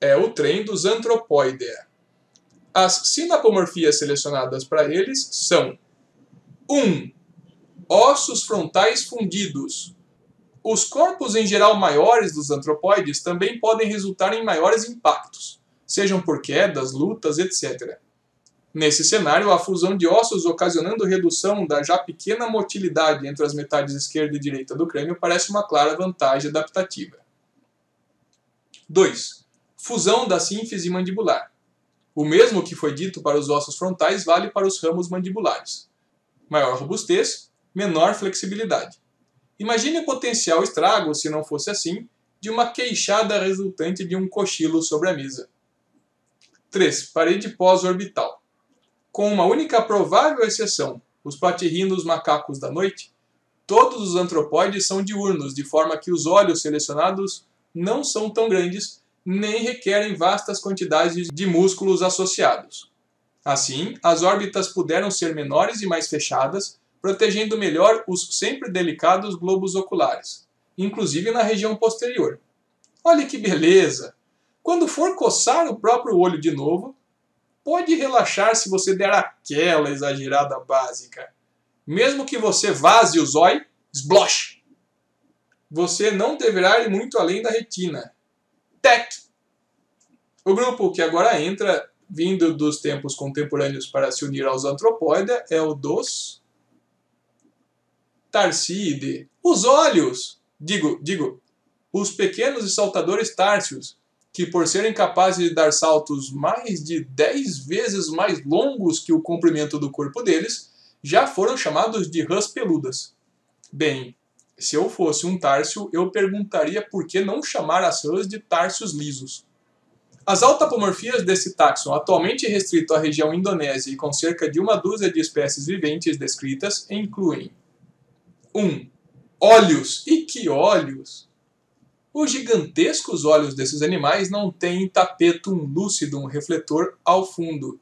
É o trem dos Anthropoidea. As sinapomorfias selecionadas para eles são 1. Ossos frontais fundidos. Os corpos em geral maiores dos antropóides também podem resultar em maiores impactos, sejam por quedas, lutas, etc. Nesse cenário, a fusão de ossos ocasionando redução da já pequena motilidade entre as metades esquerda e direita do crânio parece uma clara vantagem adaptativa. 2. Fusão da sínfise mandibular. O mesmo que foi dito para os ossos frontais vale para os ramos mandibulares. Maior robustez, menor flexibilidade. Imagine o potencial estrago, se não fosse assim, de uma queixada resultante de um cochilo sobre a mesa. 3. Parede pós-orbital. Com uma única provável exceção, os platyrrhinos macacos da noite, todos os antropóides são diurnos, de forma que os olhos selecionados não são tão grandes, nem requerem vastas quantidades de músculos associados. Assim, as órbitas puderam ser menores e mais fechadas, protegendo melhor os sempre delicados globos oculares, inclusive na região posterior. Olha que beleza! Quando for coçar o próprio olho de novo, pode relaxar se você der aquela exagerada básica. Mesmo que você vaze o zóio, sblosh! Você não deverá ir muito além da retina. Tec! O grupo que agora entra, vindo dos tempos contemporâneos para se unir aos Anthropoida, é o dos Tarsidae. Os olhos! Digo, os pequenos e saltadores társios, que por serem capazes de dar saltos mais de 10 vezes mais longos que o comprimento do corpo deles, já foram chamados de rãs peludas. Bem, se eu fosse um társio, eu perguntaria por que não chamar as rãs de társios lisos. As autapomorfias desse táxon, atualmente restrito à região Indonésia e com cerca de uma dúzia de espécies viventes descritas, incluem 1. Olhos. E que olhos! Os gigantescos olhos desses animais não têm tapetum lucidum refletor ao fundo.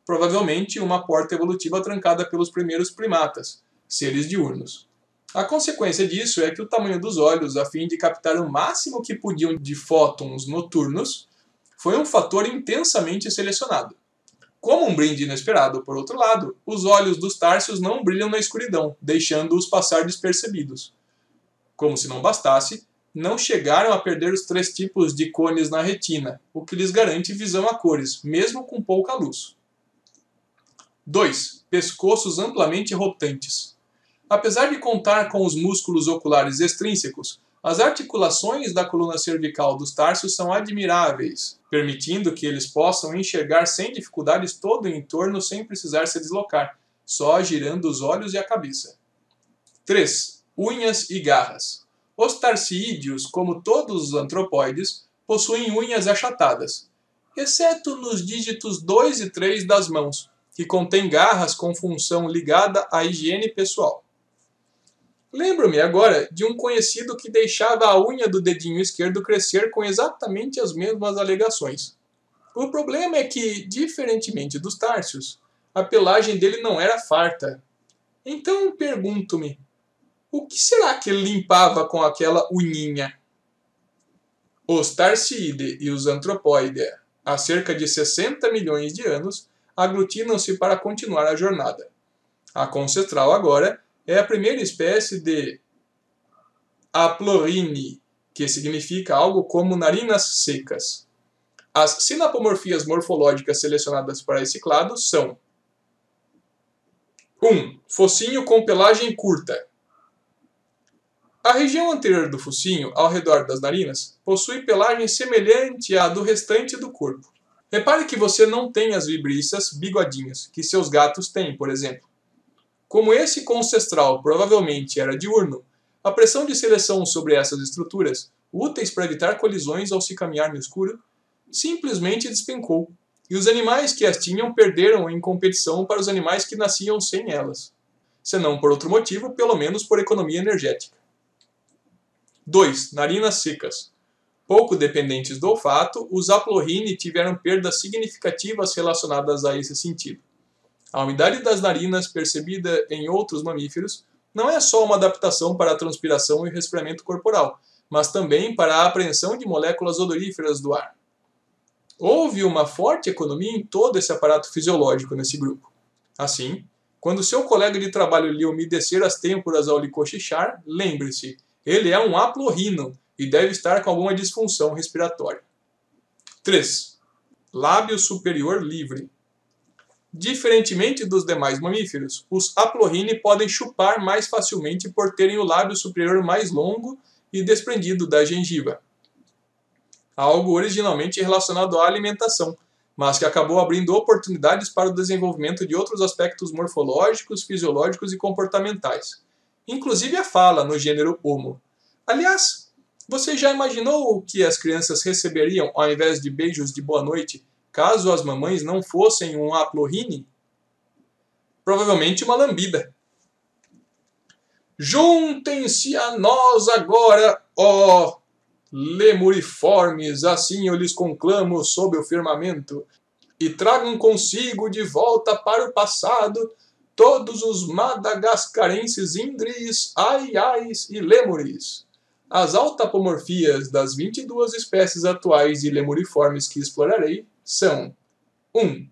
Provavelmente uma porta evolutiva trancada pelos primeiros primatas, seres diurnos. A consequência disso é que o tamanho dos olhos, a fim de captar o máximo que podiam de fótons noturnos, foi um fator intensamente selecionado. Como um brinde inesperado, por outro lado, os olhos dos társios não brilham na escuridão, deixando-os passar despercebidos. Como se não bastasse, não chegaram a perder os 3 tipos de cones na retina, o que lhes garante visão a cores, mesmo com pouca luz. 2. Pescoços amplamente rotantes. Apesar de contar com os músculos oculares extrínsecos, as articulações da coluna cervical dos társios são admiráveis, permitindo que eles possam enxergar sem dificuldades todo o entorno sem precisar se deslocar, só girando os olhos e a cabeça. 3. Unhas e garras. Os tarcídeos, como todos os antropóides, possuem unhas achatadas, exceto nos dígitos 2 e 3 das mãos, que contêm garras com função ligada à higiene pessoal. Lembro-me agora de um conhecido que deixava a unha do dedinho esquerdo crescer com exatamente as mesmas alegações. O problema é que, diferentemente dos társios, a pelagem dele não era farta. Então pergunto-me, o que será que ele limpava com aquela unhinha? Os Tarsiidae e os Anthropoidae, há cerca de 60 milhões de anos, aglutinam-se para continuar a jornada. A concentral agora é a primeira espécie de Aplorhini, que significa algo como narinas secas. As sinapomorfias morfológicas selecionadas para esse clado são 1. Focinho com pelagem curta. A região anterior do focinho, ao redor das narinas, possui pelagem semelhante à do restante do corpo. Repare que você não tem as vibriças bigodinhas, que seus gatos têm, por exemplo. Como esse concestral provavelmente era diurno, a pressão de seleção sobre essas estruturas, úteis para evitar colisões ao se caminhar no escuro, simplesmente despencou, e os animais que as tinham perderam em competição para os animais que nasciam sem elas. Se não por outro motivo, pelo menos por economia energética. 2. Narinas secas. Pouco dependentes do olfato, os Aplorhini tiveram perdas significativas relacionadas a esse sentido. A umidade das narinas percebida em outros mamíferos não é só uma adaptação para a transpiração e resfriamento corporal, mas também para a apreensão de moléculas odoríferas do ar. Houve uma forte economia em todo esse aparato fisiológico nesse grupo. Assim, quando seu colega de trabalho lhe umedecer as têmporas ao lhe cochichar, lembre-se, ele é um aplorhino e deve estar com alguma disfunção respiratória. 3. Lábio superior livre. Diferentemente dos demais mamíferos, os Aplorhini podem chupar mais facilmente por terem o lábio superior mais longo e desprendido da gengiva. Algo originalmente relacionado à alimentação, mas que acabou abrindo oportunidades para o desenvolvimento de outros aspectos morfológicos, fisiológicos e comportamentais, inclusive a fala no gênero Homo. Aliás, você já imaginou o que as crianças receberiam ao invés de beijos de boa noite, caso as mamães não fossem um Aplorhini? Provavelmente uma lambida. Juntem-se a nós agora, ó lemuriformes, assim eu lhes conclamo sob o firmamento, e tragam consigo de volta para o passado todos os madagascarenses indris, ai-ais e lêmures. As autapomorfias das 22 espécies atuais de lemuriformes que explorarei são 1.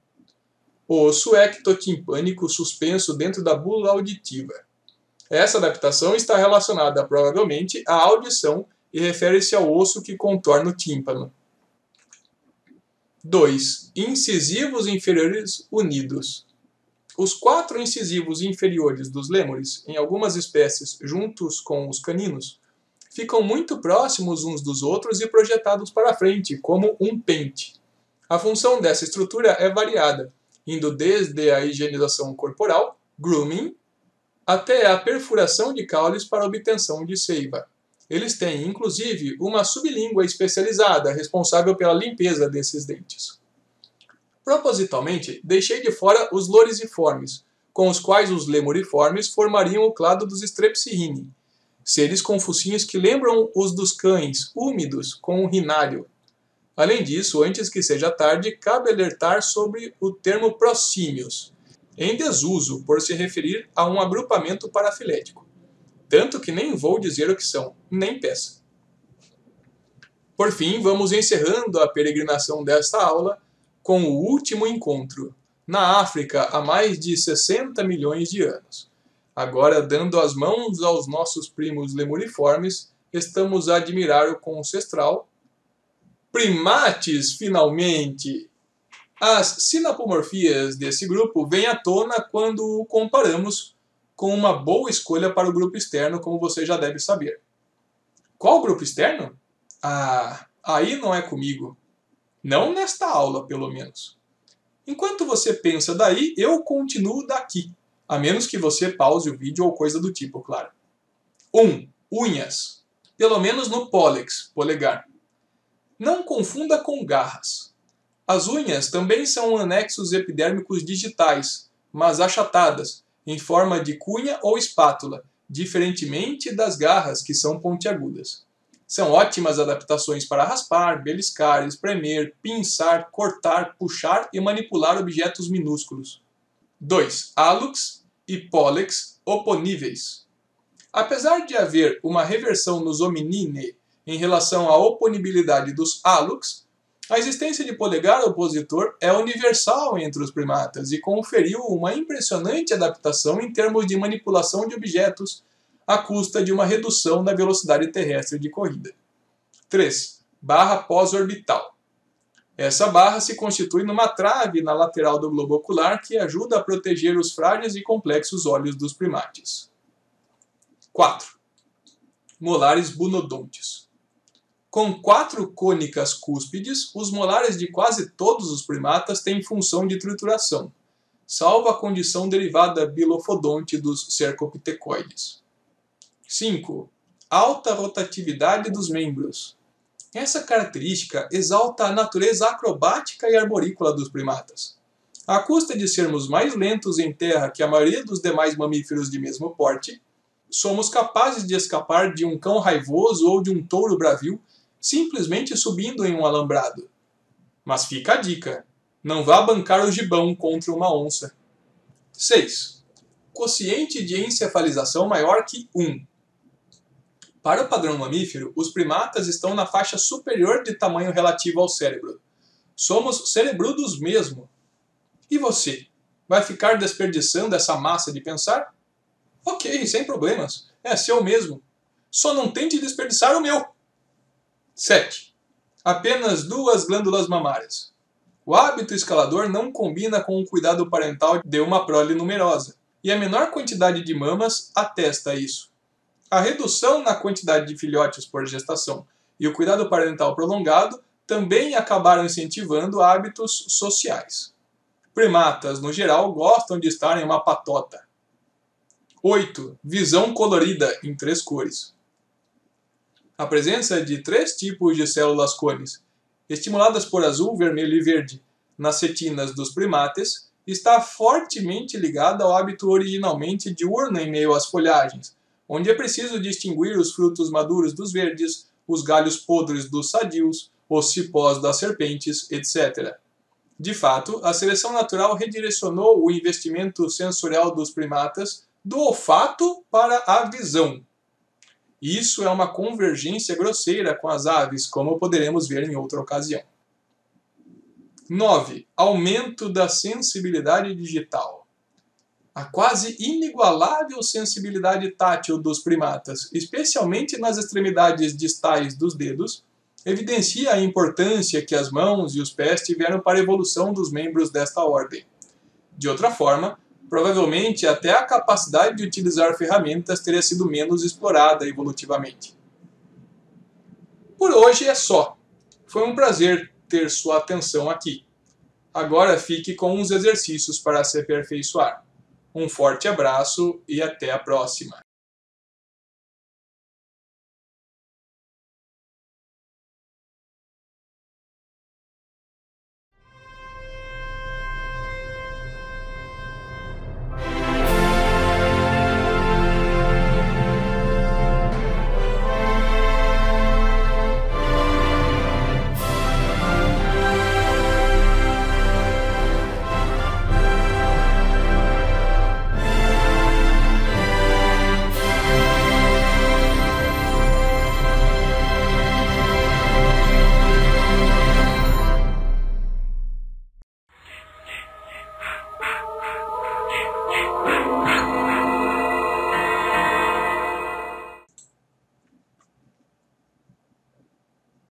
Osso ectotimpânico suspenso dentro da bula auditiva. Essa adaptação está relacionada provavelmente à audição e refere-se ao osso que contorna o tímpano. 2. Incisivos inferiores unidos. Os 4 incisivos inferiores dos lêmures, em algumas espécies juntos com os caninos, ficam muito próximos uns dos outros e projetados para frente, como um pente. A função dessa estrutura é variada, indo desde a higienização corporal, grooming, até a perfuração de caules para obtenção de seiva. Eles têm, inclusive, uma sublíngua especializada responsável pela limpeza desses dentes. Propositalmente, deixei de fora os lorisiformes, com os quais os lemuriformes formariam o clado dos Strepsirrhini, seres com focinhos que lembram os dos cães, úmidos, com um rinário. Além disso, antes que seja tarde, cabe alertar sobre o termo prosímios, em desuso por se referir a um agrupamento parafilético. Tanto que nem vou dizer o que são, nem peça. Por fim, vamos encerrando a peregrinação desta aula com o último encontro, na África há mais de 60 milhões de anos. Agora, dando as mãos aos nossos primos lemuriformes, estamos a admirar o concestral primates, finalmente! As sinapomorfias desse grupo vêm à tona quando o comparamos com uma boa escolha para o grupo externo, como você já deve saber. Qual grupo externo? Aí não é comigo. Não nesta aula, pelo menos. Enquanto você pensa daí, eu continuo daqui. A menos que você pause o vídeo ou coisa do tipo, claro. 1. Unhas. Pelo menos no pólex, polegar. Não confunda com garras. As unhas também são anexos epidérmicos digitais, mas achatadas, em forma de cunha ou espátula, diferentemente das garras, que são pontiagudas. São ótimas adaptações para raspar, beliscar, espremer, pinçar, cortar, puxar e manipular objetos minúsculos. 2. Hálux e pólex oponíveis. Apesar de haver uma reversão nos hominine em relação à oponibilidade dos hálux, a existência de polegar opositor é universal entre os primatas e conferiu uma impressionante adaptação em termos de manipulação de objetos à custa de uma redução da velocidade terrestre de corrida. 3. Barra pós-orbital. Essa barra se constitui numa trave na lateral do globo ocular que ajuda a proteger os frágeis e complexos olhos dos primates. 4. Molares bunodontes. Com 4 cônicas cúspides, os molares de quase todos os primatas têm função de trituração, salvo a condição derivada bilofodonte dos cercopitecoides. 5. Alta rotatividade dos membros. Essa característica exalta a natureza acrobática e arborícola dos primatas. À custa de sermos mais lentos em terra que a maioria dos demais mamíferos de mesmo porte, somos capazes de escapar de um cão raivoso ou de um touro bravio simplesmente subindo em um alambrado. Mas fica a dica, não vá bancar o gibão contra uma onça. 6. Quociente de encefalização maior que 1. Para o padrão mamífero, os primatas estão na faixa superior de tamanho relativo ao cérebro. Somos cerebrudos mesmo. E você? Vai ficar desperdiçando essa massa de pensar? Ok, sem problemas. É seu mesmo. Só não tente desperdiçar o meu. 7. Apenas 2 glândulas mamárias. O hábito escalador não combina com o cuidado parental de uma prole numerosa, e a menor quantidade de mamas atesta isso. A redução na quantidade de filhotes por gestação e o cuidado parental prolongado também acabaram incentivando hábitos sociais. Primatas, no geral, gostam de estar em uma patota. 8. Visão colorida em 3 cores. A presença de 3 tipos de células cones, estimuladas por azul, vermelho e verde, nas retinas dos primates, está fortemente ligada ao hábito originalmente diurno em meio às folhagens, onde é preciso distinguir os frutos maduros dos verdes, os galhos podres dos sadios, os cipós das serpentes, etc. De fato, a seleção natural redirecionou o investimento sensorial dos primatas do olfato para a visão. Isso é uma convergência grosseira com as aves, como poderemos ver em outra ocasião. 9. Aumento da sensibilidade digital. A quase inigualável sensibilidade tátil dos primatas, especialmente nas extremidades distais dos dedos, evidencia a importância que as mãos e os pés tiveram para a evolução dos membros desta ordem. De outra forma, provavelmente até a capacidade de utilizar ferramentas teria sido menos explorada evolutivamente. Por hoje é só. Foi um prazer ter sua atenção aqui. Agora fique com uns exercícios para se aperfeiçoar. Um forte abraço e até a próxima!